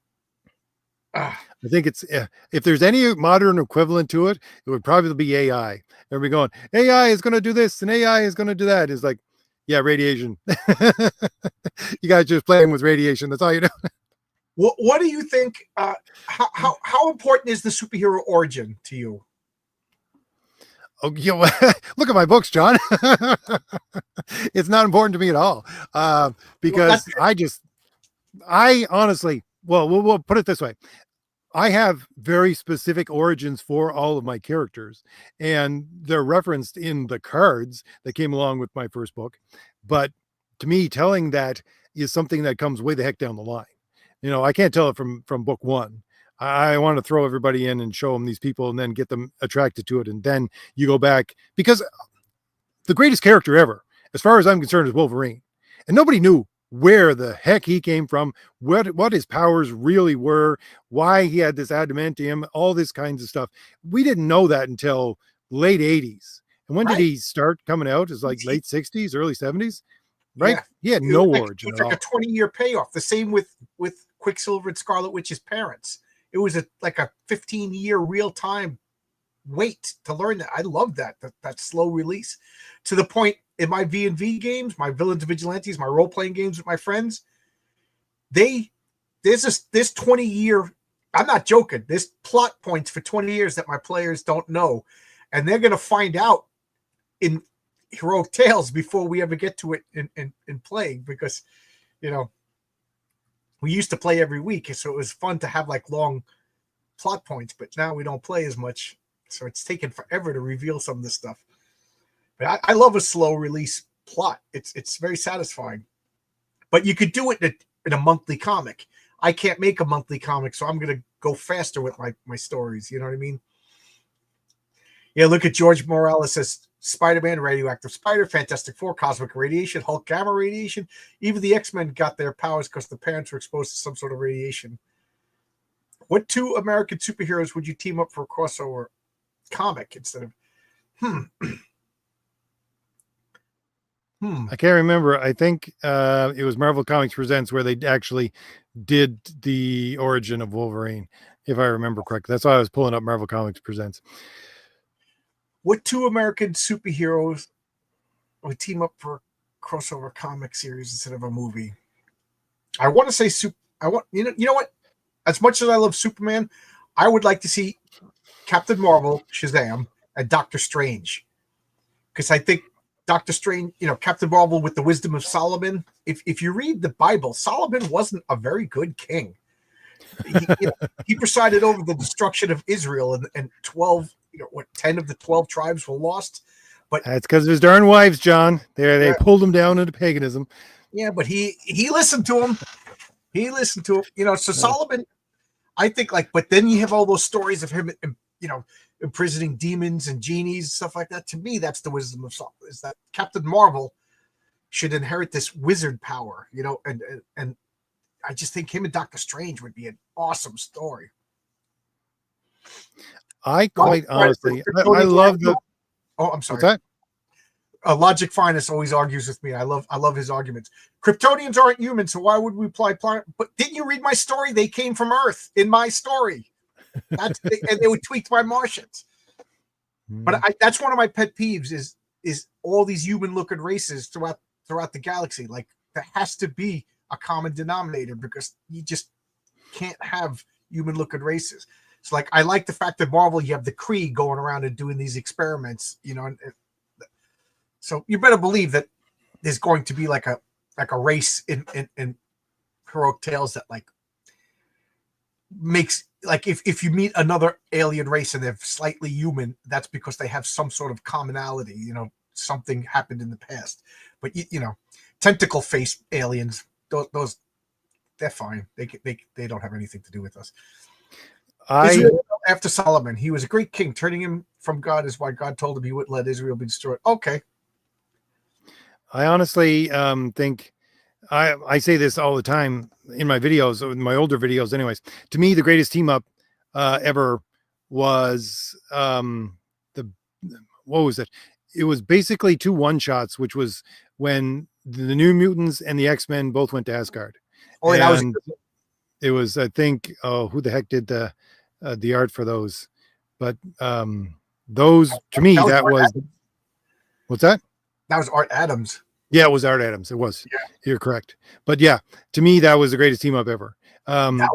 Speaker 2: I think it's, if there's any modern equivalent to it, it would probably be AI. Everybody going, AI is going to do this and AI is going to do that. It's like, yeah, radiation. You guys just playing with radiation. That's all you know.
Speaker 3: What do you think? How important is the superhero origin to you?
Speaker 2: Oh, look at my books, John. It's not important to me at all, because I honestly, well, we'll put it this way. I have very specific origins for all of my characters, and they're referenced in the cards that came along with my first book. But to me, telling that is something that comes way the heck down the line. I can't tell it from book one. I want to throw everybody in and show them these people and then get them attracted to it. And then you go back, because the greatest character ever, as far as I'm concerned, is Wolverine. And nobody knew where the heck he came from, what his powers really were, why he had this adamantium, all this kinds of stuff. We didn't know that until late 80s. And when did he start coming out? It's like late 60s, early 70s, right? Yeah. He had no origin at all.
Speaker 3: It was like a 20-year payoff. The same with Quicksilver and Scarlet Witch's parents. It was like a 15-year real-time wait to learn that. I love that slow release, to the point in my V&V games, my Villains and Vigilantes, my role-playing games with my friends, there's this 20-year, I'm not joking, there's plot points for 20 years that my players don't know, and they're going to find out in Heroic Tales before we ever get to it in playing, because, we used to play every week, so it was fun to have like long plot points, but now we don't play as much, so it's taken forever to reveal some of this stuff. But I love a slow release plot. It's very satisfying. But you could do it in a monthly comic. I can't make a monthly comic, so I'm going to go faster with my stories. You know what I mean? Yeah, look at George Morales says, Spider-Man, radioactive spider, Fantastic Four, cosmic radiation, Hulk gamma radiation. Even the X-Men got their powers because the parents were exposed to some sort of radiation. What two American superheroes would you team up for a crossover comic instead of...
Speaker 2: I can't remember. I think it was Marvel Comics Presents where they actually did the origin of Wolverine, if I remember correctly. That's why I was pulling up Marvel Comics Presents.
Speaker 3: What two American superheroes would team up for a crossover comic series instead of a movie? I want to say you know what? As much as I love Superman, I would like to see Captain Marvel, Shazam, and Doctor Strange, because I think Doctor Strange, Captain Marvel with the wisdom of Solomon. If you read the Bible, Solomon wasn't a very good king. He presided over the destruction of Israel, and 10 of the 12 tribes were lost. But
Speaker 2: that's because of his darn wives, John. They pulled him down into paganism.
Speaker 3: Yeah, but he listened to him. He listened to him. So Solomon, I think, but then you have all those stories of him, imprisoning demons and genies, stuff like that. To me, that's the wisdom of Solomon, is that Captain Marvel should inherit this wizard power, and I just think him and Doctor Strange would be an awesome story.
Speaker 2: I quite honestly, I love the...
Speaker 3: Oh, I'm sorry.
Speaker 2: What's that?
Speaker 3: Logic Finest always argues with me. I love his arguments. Kryptonians aren't human, so why would we apply planet? But didn't you read my story? They came from Earth in my story. And they were tweaked by Martians. But that's one of my pet peeves is all these human-looking races throughout the galaxy. Like, there has to be a common denominator, because you just can't have human-looking races. So, I like the fact that Marvel, you have the Kree going around and doing these experiments, so you better believe that there's going to be like a race in Heroic Tales that makes, if you meet another alien race and they're slightly human, that's because they have some sort of commonality, something happened in the past. But tentacle face aliens, those they're fine. They don't have anything to do with us. Israel, after Solomon, he was a great king. Turning him from God is why God told him he wouldn't let Israel be destroyed. Okay.
Speaker 2: I honestly think, I say this all the time in my videos, in my older videos anyways. To me, the greatest team up ever was what was it? It was basically 2 one-shots, which was when the New Mutants and the X-Men both went to Asgard.
Speaker 3: Oh, and that was...
Speaker 2: It was, I think, who the heck did the art for those? But those, to me, that was what's that?
Speaker 3: That was Art Adams.
Speaker 2: Yeah, it was Art Adams. It was. Yeah. You're correct. But yeah, to me, that was the greatest team up ever.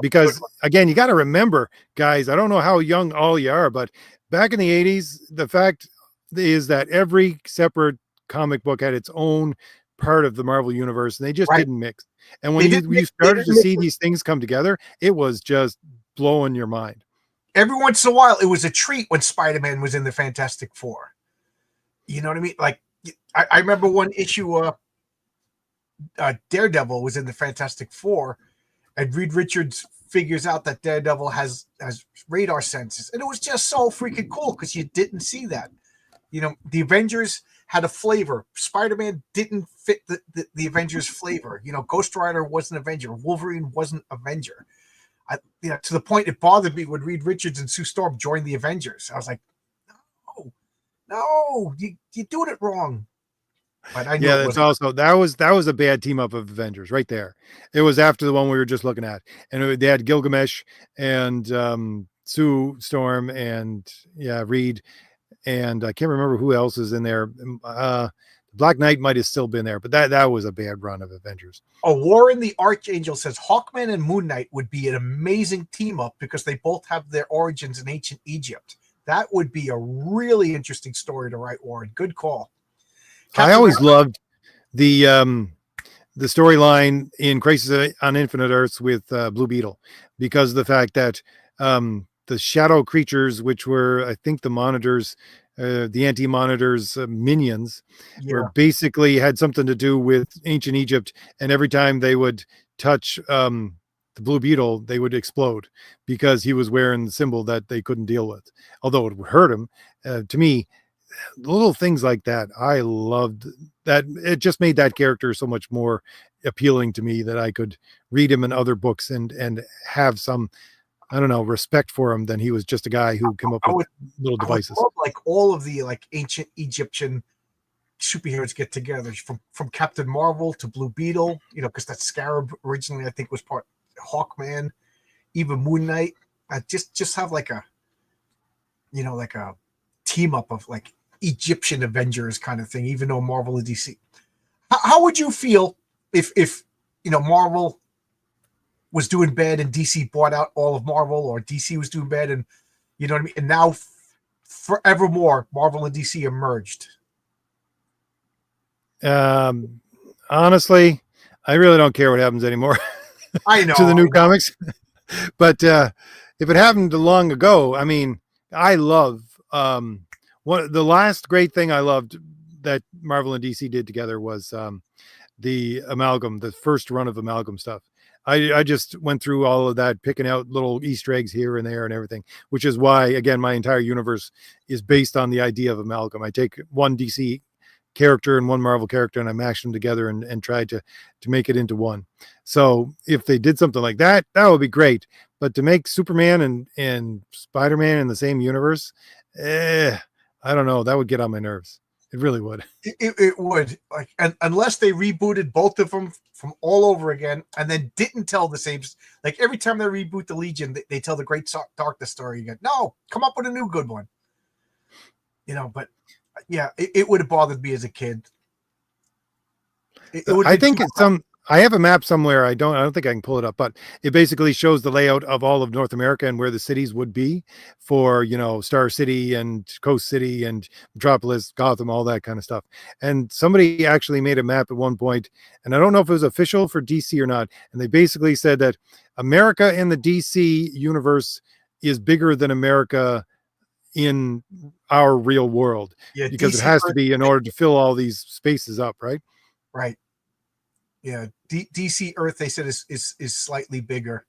Speaker 2: Because again, you got to remember, guys, I don't know how young all you are, but back in the 80s, the fact is that every separate comic book had its own part of the Marvel universe, and they just
Speaker 3: Right.
Speaker 2: didn't mix. And when you started to see these things come together, it was just blowing your mind.
Speaker 3: Every once in a while, it was a treat when Spider-Man was in the Fantastic Four. You know what I mean? Like, I remember one issue, Daredevil was in the Fantastic Four, and Reed Richards figures out that Daredevil has radar sensors, and it was just so freaking cool because you didn't see that. You know, the Avengers had a flavor. Spider-Man didn't fit the Avengers flavor. You know, Ghost Rider wasn't Avenger. Wolverine wasn't Avenger. To the point it bothered me when Reed Richards and Sue Storm joined the Avengers. I was like, no, you're doing it wrong. But I knew
Speaker 2: that's also that was a bad team up of Avengers right there. It was after the one we were just looking at, and they had Gilgamesh and Sue Storm and Reed, and I can't remember who else is in there. Black Knight might have still been there, but that was a bad run of Avengers.
Speaker 3: Warren the Archangel says Hawkman and Moon Knight would be an amazing team up because they both have their origins in ancient Egypt. That would be a really interesting story to write, Warren. Good call.
Speaker 2: I always loved the storyline in Crisis on Infinite Earths with Blue Beetle because of the fact that the shadow creatures, which were, I think, the Monitors, the Anti-Monitors minions, were basically had something to do with ancient Egypt, and every time they would touch the Blue Beetle, they would explode because he was wearing the symbol that they couldn't deal with, although it would hurt him. To me, little things like that, I loved that. It just made that character so much more appealing to me that I could read him in other books and have some, I don't know, respect for him than he was just a guy who came up with little devices.
Speaker 3: Like all of the like ancient Egyptian superheroes get together from Captain Marvel to Blue Beetle, you know, because that Scarab originally I think was part Hawkman, even Moon Knight. Just have like a, you know, like a team up of like Egyptian Avengers kind of thing, even though Marvel and DC. How would you feel if you know Marvel was doing bad and DC bought out all of Marvel, or DC was doing bad and you know what I mean? And now forevermore, Marvel and DC are merged.
Speaker 2: Honestly, I really don't care what happens anymore.
Speaker 3: I know
Speaker 2: to the new comics, but if it happened long ago, I mean, I love the last great thing I loved that Marvel and DC did together was the Amalgam, the first run of Amalgam stuff. I just went through all of that, picking out little Easter eggs here and there and everything, which is why, again, my entire universe is based on the idea of Amalgam. I take one DC character and one Marvel character and I mash them together and try to make it into one. So if they did something like that, that would be great. But to make Superman and Spider-Man in the same universe, I don't know. That would get on my nerves. It really would.
Speaker 3: It would, like, and unless they rebooted both of them from all over again, and then didn't tell the same. Like every time they reboot the Legion, they tell the Great Darkness story again. No, come up with a new good one. You know, but yeah, it would have bothered me as a kid.
Speaker 2: I think it's I have a map somewhere. I don't think I can pull it up, but it basically shows the layout of all of North America and where the cities would be for, you know, Star City and Coast City and Metropolis, Gotham, all that kind of stuff. And somebody actually made a map at one point, and I don't know if it was official for DC or not. And they basically said that America in the DC universe is bigger than America in our real world, because DC it has to be in order to fill all these spaces up, right?
Speaker 3: Right. Yeah, DC Earth, they said is slightly bigger.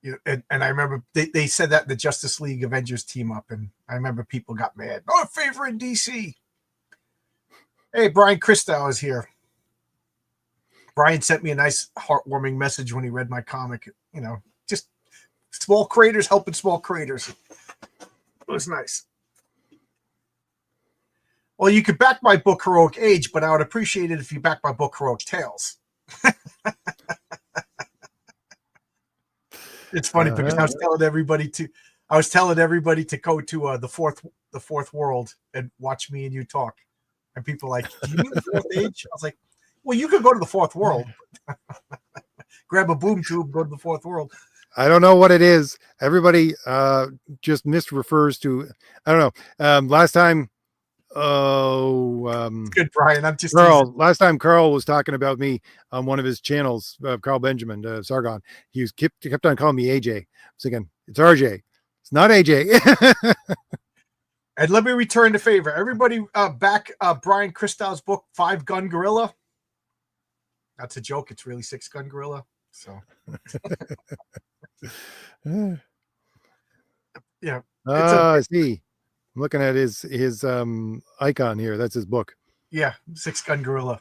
Speaker 3: You know, and I remember they said that in the Justice League Avengers team up, and I remember people got mad. Oh, favoring DC. Hey, Brian Christow is here. Brian sent me a nice heartwarming message when he read my comic. You know, just small creators helping small creators. It was nice. Well, you could back my book Heroic Age, but I would appreciate it if you back my book Heroic Tales. It's funny because I was telling everybody to go to the fourth world and watch me and you talk, and people are like, do you mean the fourth age? I was like, well, you could go to the fourth world, grab a boom tube, go to the fourth world.
Speaker 2: I don't know what it is. Everybody just misrefers to. I don't know. Last time Oh,
Speaker 3: Good, Brian. I'm just
Speaker 2: Carl. Last time Carl was talking about me on one of his channels, Carl Benjamin, Sargon. He kept on calling me AJ. I was thinking, it's RJ. It's not AJ.
Speaker 3: And let me return the favor. Everybody back Brian Christow's book, 5-Gun Gorilla. That's a joke. It's really 6-Gun Gorilla. So yeah.
Speaker 2: I see. I'm looking at his icon here. That's his book.
Speaker 3: Yeah, 6-Gun Gorilla.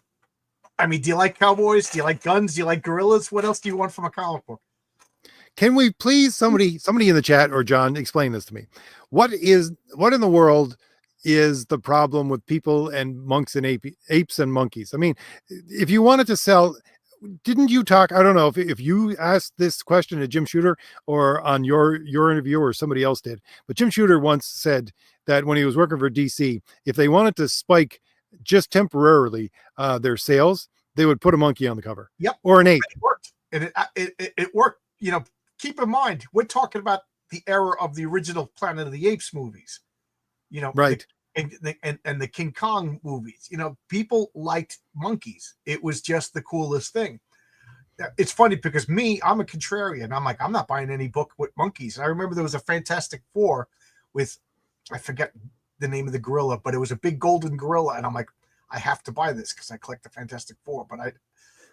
Speaker 3: I mean, do you like cowboys? Do you like guns? Do you like gorillas? What else do you want from a comic book?
Speaker 2: Can we please somebody in the chat or John explain this to me? What in the world is the problem with people and monks and apes and monkeys? I mean, if you wanted to sell, didn't you talk? I don't know if you asked this question to Jim Shooter or on your interview or somebody else did, but Jim Shooter once said that when he was working for DC, if they wanted to spike just temporarily their sales, they would put a monkey on the cover.
Speaker 3: Yep.
Speaker 2: Or an ape.
Speaker 3: It worked. And it worked. You know, keep in mind, we're talking about the era of the original Planet of the Apes movies. You know,
Speaker 2: right.
Speaker 3: And the King Kong movies. You know, people liked monkeys. It was just the coolest thing. It's funny because I'm a contrarian. I'm like, I'm not buying any book with monkeys. I remember there was a Fantastic Four with, I forget the name of the gorilla, but it was a big golden gorilla. And I'm like, I have to buy this because I collect the Fantastic Four. But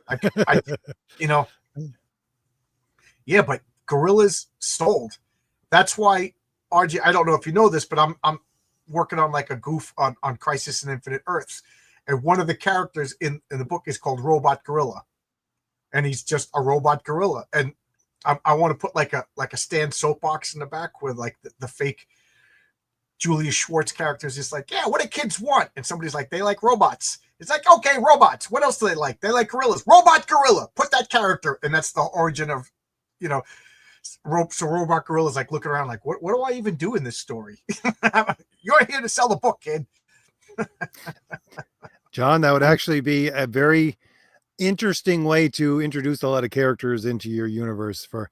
Speaker 3: I you know, yeah, but gorillas sold. That's why RJ, I don't know if you know this, but I'm working on like a goof on Crisis in Infinite Earths. And one of the characters in the book is called Robot Gorilla. And he's just a robot gorilla. And I want to put like a stand soapbox in the back with like the fake Julius Schwartz characters. Just like, yeah, what do kids want? And somebody's like, they like robots. It's like, okay, robots. What else do they like? They like gorillas. Robot gorilla. Put that character. And that's the origin of, you know, so Robot Gorilla's like looking around like, what do I even do in this story? You're here to sell the book, kid.
Speaker 2: John, that would actually be a very interesting way to introduce a lot of characters into your universe. For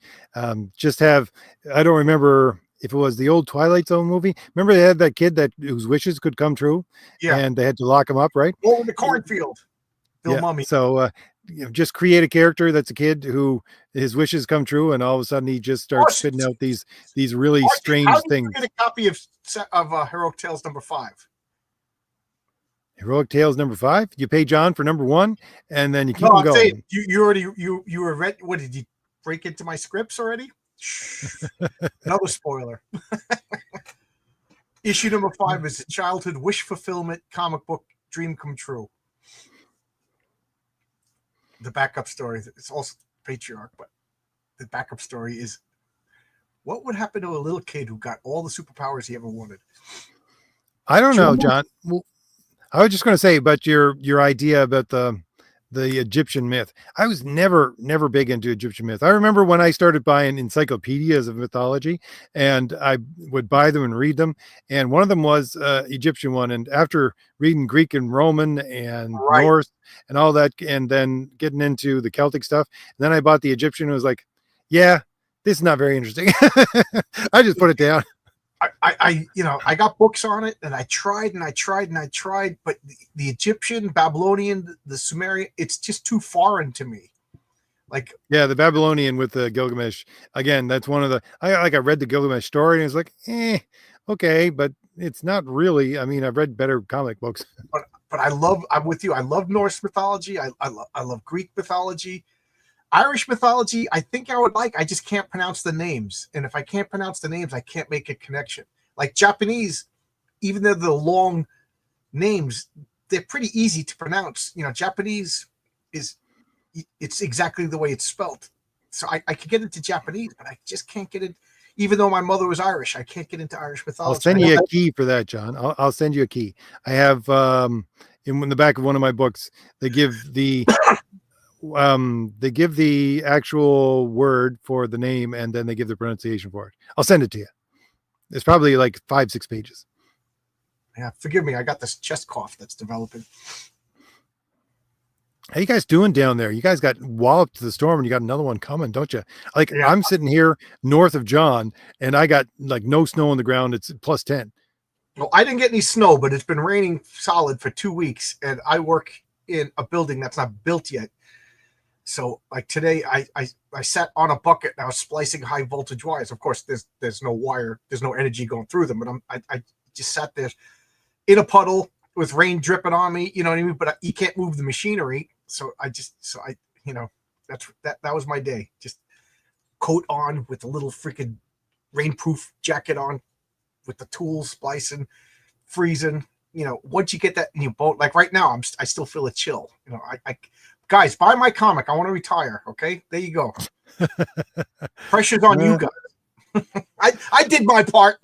Speaker 2: just have, I don't remember if it was the old Twilight Zone movie. Remember they had that kid whose wishes could come true, and they had to lock him up, right?
Speaker 3: Over the cornfield. Bill Mummy.
Speaker 2: So just create a character that's a kid who his wishes come true, and all of a sudden he just starts spitting out these really strange things.
Speaker 3: Get a copy of Heroic Tales #5.
Speaker 2: Heroic Tales #5. You pay John for #1, and then you keep on going.
Speaker 3: Saying, you already were read. What did you break into my scripts already? Another spoiler. Issue #5 is a childhood wish fulfillment comic book dream come true. The backup story, it's also patriarch, but the backup story is what would happen to a little kid who got all the superpowers he ever wanted?
Speaker 2: I don't know, John. Well, I was just going to say, but your idea about the Egyptian myth, I was never big into Egyptian myth. I remember when I started buying encyclopedias of mythology, and I would buy them and read them. And one of them was Egyptian one. And after reading Greek and Roman and Norse and all that, and then getting into the Celtic stuff, and then I bought the Egyptian and was like, yeah, this is not very interesting. I just put it down.
Speaker 3: I got books on it, and I tried, but the Egyptian, Babylonian, the Sumerian, it's just too foreign to me. Like,
Speaker 2: yeah, the Babylonian with the Gilgamesh. Again, that's one of the, I read the Gilgamesh story, and it's like, okay, but it's not really, I mean, I've read better comic books.
Speaker 3: But I'm with you. I love Norse mythology. I love Greek mythology. Irish mythology, I think I would like. I just can't pronounce the names. And if I can't pronounce the names, I can't make a connection. Like Japanese, even though they're long names, they're pretty easy to pronounce. You know, Japanese it's exactly the way it's spelled. So I could get into Japanese, but I just can't get it. Even though my mother was Irish, I can't get into Irish mythology.
Speaker 2: I'll send you a key for that, John. I'll send you a key. I have in the back of one of my books, they give the actual word for the name, and then they give the pronunciation for it. I'll send it to you. It's probably like 5-6 pages.
Speaker 3: Yeah, forgive me. I got this chest cough that's developing.
Speaker 2: How you guys doing down there? You guys got walloped to the storm, and you got another one coming, don't you? Like, I'm sitting here north of John, and I got like no snow on the ground. It's +10.
Speaker 3: Well, I didn't get any snow, but it's been raining solid for 2 weeks, and I work in a building that's not built yet. So like today, I sat on a bucket and I was splicing high voltage wires. Of course, there's no wire, there's no energy going through them, but I just sat there in a puddle with rain dripping on me. You know what I mean? But you can't move the machinery, so I that was my day. Just coat on with a little freaking rainproof jacket on, with the tools, splicing, freezing. You know, once you get that in your boat, like right now, I still feel a chill. You know, I guys, buy my comic. I want to retire. Okay, there you go. Pressure's on you guys. I did my part.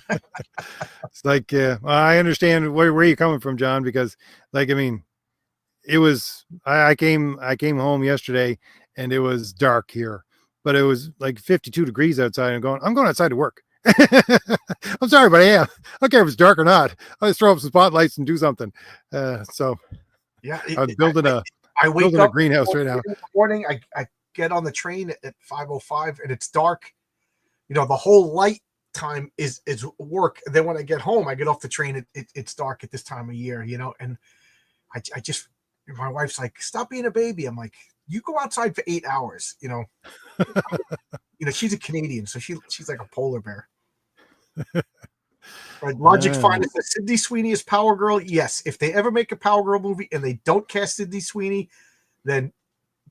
Speaker 2: It's like, I understand where you're coming from, John, because like, I mean, it was, I came home yesterday and it was dark here, but it was like 52 degrees outside, and I'm going outside to work. I'm sorry, but I am. I don't care if it's dark or not. I'll just throw up some spotlights and do something. So
Speaker 3: yeah,
Speaker 2: I'm building
Speaker 3: I wake up
Speaker 2: a greenhouse right now.
Speaker 3: In the morning, I get on the train at 5:05 and it's dark. You know, the whole light time is work. And then when I get home, I get off the train. It's dark at this time of year, you know, and I just, my wife's like, stop being a baby. I'm like, you go outside for 8 hours, you know. You know, she's a Canadian, so she's like a polar bear. Right, Logic Finder says Sydney Sweeney is Power Girl. Yes, if they ever make a Power Girl movie and they don't cast Sydney Sweeney, then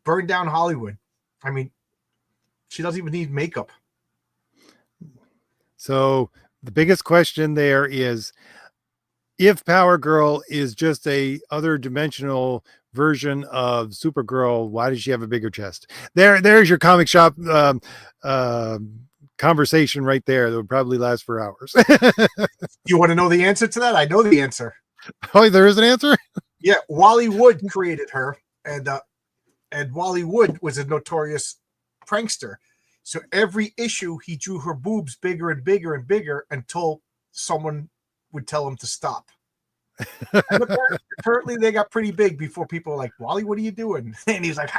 Speaker 3: burn down Hollywood. I mean, she doesn't even need makeup.
Speaker 2: So the biggest question there is, if Power Girl is just a other dimensional version of Supergirl, why does she have a bigger chest? There's your comic shop conversation right there. That would probably last for hours.
Speaker 3: You want to know the answer to that? I know the answer.
Speaker 2: Oh, there is an answer?
Speaker 3: Yeah, Wally Wood created her, and Wally Wood was a notorious prankster. So every issue he drew her boobs bigger and bigger and bigger until someone would tell him to stop. And apparently they got pretty big before people were like, Wally, what are you doing? And he's like,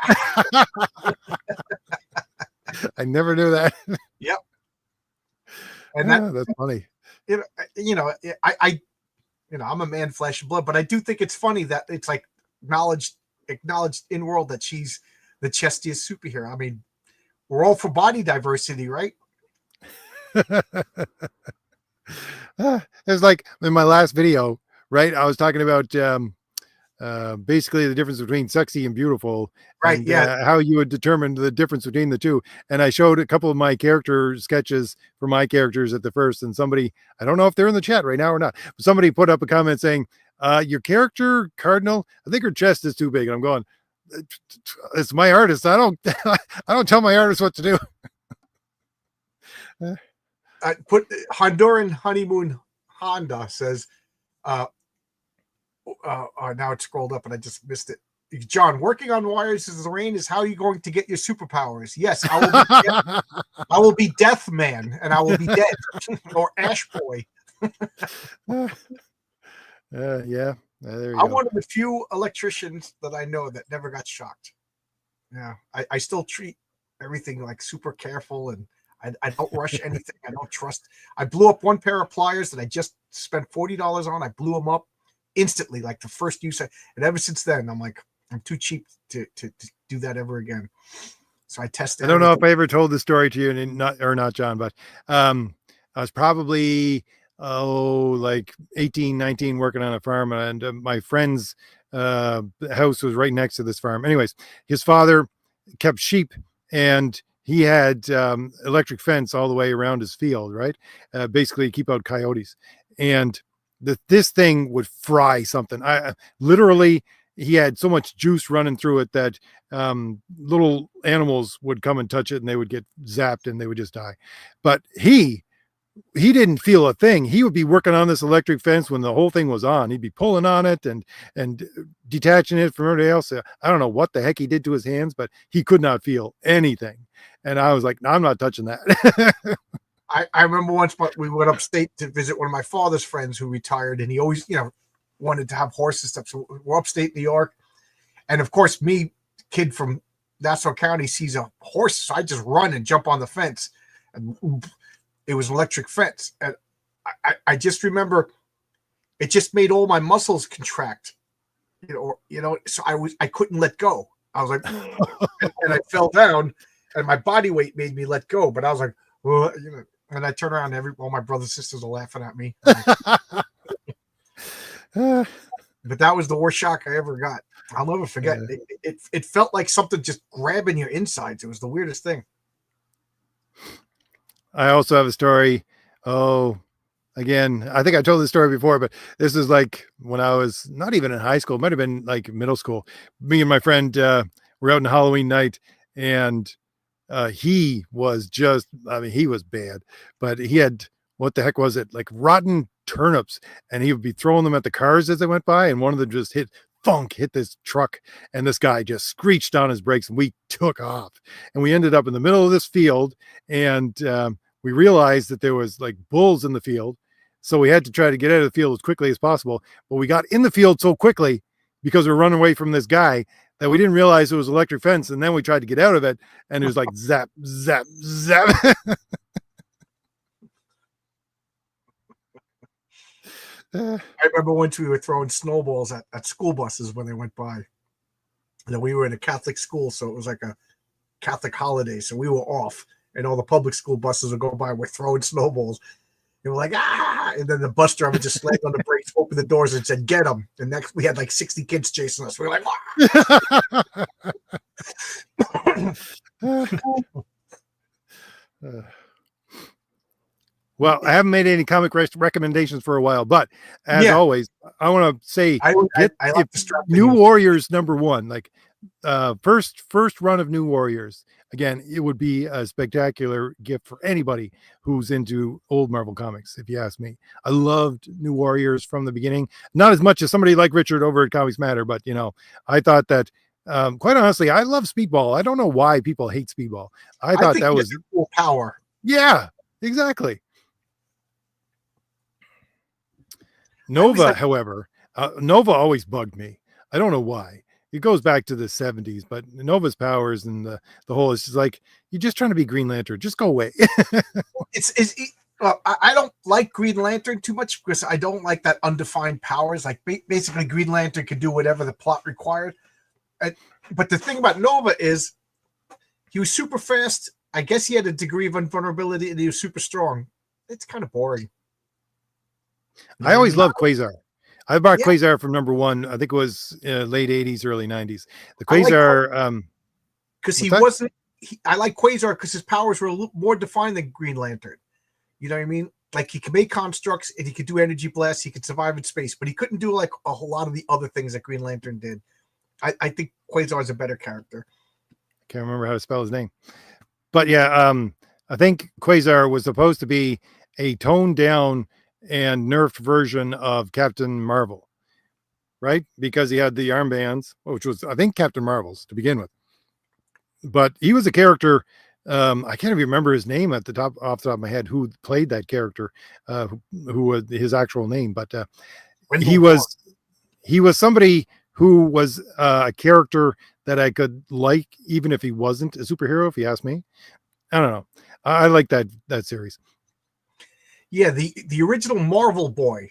Speaker 2: I never knew that.
Speaker 3: Yep. And
Speaker 2: that's funny.
Speaker 3: You know, I'm a man, flesh and blood, but I do think it's funny that it's like acknowledged in world that she's the chestiest superhero. I mean, we're all for body diversity, right?
Speaker 2: It's like in my last video, right? I was talking about basically the difference between sexy and beautiful,
Speaker 3: right?
Speaker 2: And,
Speaker 3: yeah,
Speaker 2: how you would determine the difference between the two. And I showed a couple of my character sketches for my characters at the first, and somebody, I don't know if they're in the chat right now or not, but somebody put up a comment saying, your character Cardinal, I think her chest is too big. And I'm going, it's my artist. I don't tell my artist what to do.
Speaker 3: I put Honduran Honeymoon Honda says, now it's scrolled up and I just missed it. John, working on wires as the rain is how you're going to get your superpowers. Yes, I will be Death Man, and I will be dead, or Ash Boy.
Speaker 2: Yeah. There you
Speaker 3: I'm
Speaker 2: go.
Speaker 3: one of the few electricians that I know that never got shocked. Yeah, I still treat everything like super careful, and I don't rush anything. I don't trust. I blew up one pair of pliers that I just spent $40 on. I blew them up instantly, like the first use. And ever since then, I'm like, I'm too cheap to do that ever again. So I tested.
Speaker 2: I don't know if I ever told the story to you, and not John, but I was probably like 18, 19, working on a farm, and my friend's house was right next to this farm. Anyways, his father kept sheep, and he had electric fence all the way around his field, right? Basically keep out coyotes. And this thing would fry something. I literally, he had so much juice running through it that little animals would come and touch it, and they would get zapped and they would just die. But he didn't feel a thing. He would be working on this electric fence when the whole thing was on. He'd be pulling on it and detaching it from everybody else. I don't know what the heck he did to his hands, but he could not feel anything. And I was like, no, I'm not touching that.
Speaker 3: I remember once, but we went upstate to visit one of my father's friends who retired, and he always, wanted to have horses stuff. So we're upstate New York, and of course, me, kid from Nassau County, sees a horse, so I just run and jump on the fence, and it was an electric fence. And I just remember it just made all my muscles contract. So I couldn't let go. I was like, and I fell down, and my body weight made me let go. But I was like, well, and I turned around, and all my brothers and sisters are laughing at me. But that was the worst shock I ever got. I'll never forget. It felt like something just grabbing your insides. It was the weirdest thing.
Speaker 2: I also have a story. Oh, again, I think I told this story before, but this is like when I was not even in high school. It might have been like middle school. Me and my friend were out on Halloween night, and he was just, I mean, he was bad, but he had, what the heck was it? Like rotten turnips, and he would be throwing them at the cars as they went by, and one of them just hit this truck, and this guy just screeched on his brakes, and we took off, and we ended up in the middle of this field, and we realized that there was like bulls in the field, so we had to try to get out of the field as quickly as possible. But we got in the field so quickly because we were running away from this guy that we didn't realize it was electric fence, and then we tried to get out of it, and it was like zap, zap, zap.
Speaker 3: I remember once we were throwing snowballs at school buses when they went by. And we were in a Catholic school, so it was like a Catholic holiday. So we were off, and all the public school buses would go by. We're throwing snowballs. And we're like, ah! And then the bus driver just slammed on the brakes, opened the doors, and said, "Get them!" And next, we had like 60 kids chasing us. We were like,
Speaker 2: Well, I haven't made any comic recommendations for a while, but as always, I want to say,
Speaker 3: I like
Speaker 2: New Warriors #1, like first run of New Warriors. Again, it would be a spectacular gift for anybody who's into old Marvel comics, if you ask me. I loved New Warriors from the beginning, not as much as somebody like Richard over at Comics Matter, but I thought that quite honestly, I love Speedball. I don't know why people hate Speedball. I thought that was
Speaker 3: cool power.
Speaker 2: Yeah, exactly. Nova, however, Nova always bugged me. I don't know why. It goes back to the 70s, but Nova's powers and the whole is just like, you're just trying to be Green Lantern. Just go away.
Speaker 3: I don't like Green Lantern too much because I don't like that undefined powers. Like basically Green Lantern can do whatever the plot required. But the thing about Nova is he was super fast. I guess he had a degree of invulnerability, and he was super strong. It's kind of boring.
Speaker 2: I always loved Quasar. I bought Quasar from #1. I think it was late 80s, early 90s. The Quasar,
Speaker 3: because he wasn't. I like Quasar because his powers were a little more defined than Green Lantern. You know what I mean? Like he could make constructs and he could do energy blasts. He could survive in space, but he couldn't do like a whole lot of the other things that Green Lantern did. I think Quasar is a better character.
Speaker 2: Can't remember how to spell his name, but yeah, I think Quasar was supposed to be a toned down and nerfed version of Captain Marvel, right? Because he had the armbands, which was, I think, Captain Marvel's to begin with. But he was a character, I can't even remember his name off the top of my head, who played that character, who was his actual name. But he was somebody who was a character that I could like, even if he wasn't a superhero, if you ask me. I don't know. I like that series.
Speaker 3: Yeah, the original Marvel boy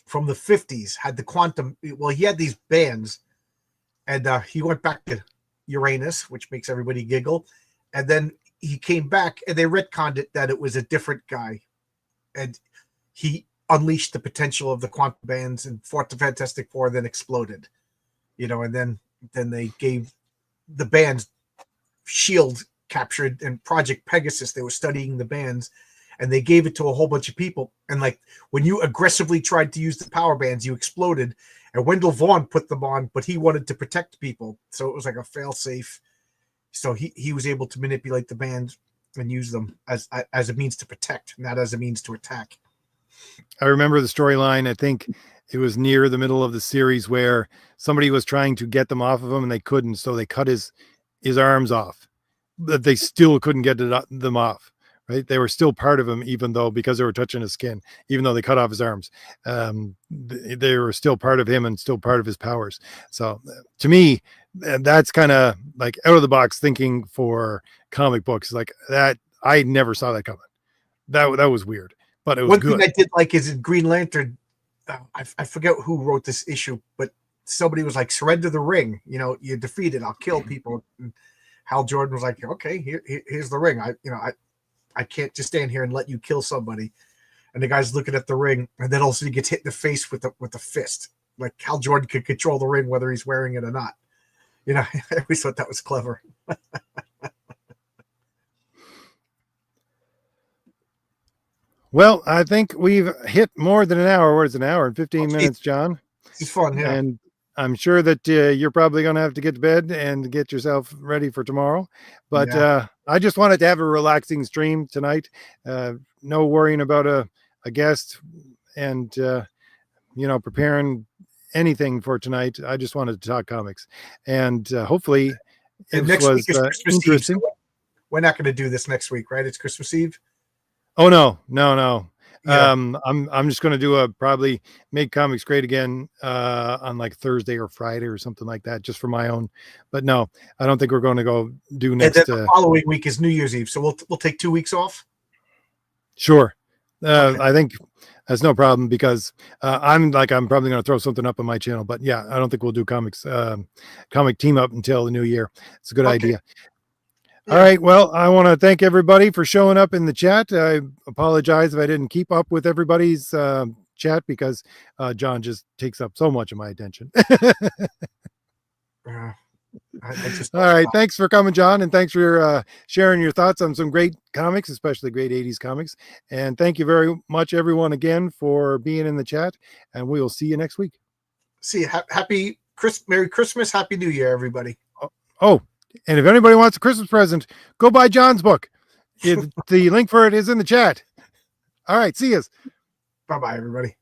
Speaker 3: from the 50s had the quantum. Well, he had these bands, and he went back to Uranus, which makes everybody giggle. And then he came back, and they retconned it that it was a different guy, and he unleashed the potential of the quantum bands and fought the Fantastic Four, then exploded. And then they gave the bands Shield captured and Project Pegasus. They were studying the bands. And they gave it to a whole bunch of people. And like when you aggressively tried to use the power bands, you exploded. And Wendell Vaughn put them on, but he wanted to protect people. So it was like a fail safe. So he was able to manipulate the bands and use them as a means to protect, not as a means to attack.
Speaker 2: I remember the storyline. I think it was near the middle of the series where somebody was trying to get them off of him and they couldn't. So they cut his arms off, but they still couldn't get them off. Right, they were still part of him, even though because they were touching his skin, even though they cut off his arms, they were still part of him and still part of his powers. So, to me, that's kind of like out of the box thinking for comic books. Like that, I never saw that coming. That was weird. but it was
Speaker 3: One
Speaker 2: good.
Speaker 3: thing I did like is in Green Lantern. I forget who wrote this issue, but somebody was like, "Surrender the ring. You know, you're defeated. I'll kill people." And Hal Jordan was like, "Okay, here's the ring. I can't just stand here and let you kill somebody." And the guy's looking at the ring, and then also he gets hit in the face with the fist. Like Hal Jordan could control the ring whether he's wearing it or not. You know, I always thought that was clever.
Speaker 2: Well, I think we've hit more than an hour. What is it, an hour and 15 minutes, John?
Speaker 3: It's fun, yeah.
Speaker 2: And I'm sure that you're probably going to have to get to bed and get yourself ready for tomorrow. But I just wanted to have a relaxing stream tonight. No worrying about a guest and, preparing anything for tonight. I just wanted to talk comics. And hopefully it
Speaker 3: next
Speaker 2: was
Speaker 3: week is Christmas
Speaker 2: interesting.
Speaker 3: Eve, so we're not going to do this next week, right? It's Christmas Eve.
Speaker 2: Oh, no.
Speaker 3: Yeah.
Speaker 2: I'm just going to probably Make Comics Great Again on like Thursday or Friday or something like that, just for my own. But no, I don't think we're going to go do next.
Speaker 3: And then the following week is New Year's Eve, so we'll take 2 weeks off.
Speaker 2: Sure.
Speaker 3: Okay.
Speaker 2: I think that's no problem because I'm probably going to throw something up on my channel. But yeah, I don't think we'll do comic team up until the new year. It's a good idea. Yeah. All right. Well, I want to thank everybody for showing up in the chat. I apologize if I didn't keep up with everybody's chat because John just takes up so much of my attention.
Speaker 3: All
Speaker 2: right. Thanks for coming, John. And thanks for sharing your thoughts on some great comics, especially great 80s comics. And thank you very much, everyone, again, for being in the chat. And we will see you next week.
Speaker 3: See you. Merry Christmas. Happy New Year, everybody.
Speaker 2: Oh. And if anybody wants a Christmas present, go buy John's book. The link for it is in the chat. All right. See you.
Speaker 3: Bye-bye, everybody.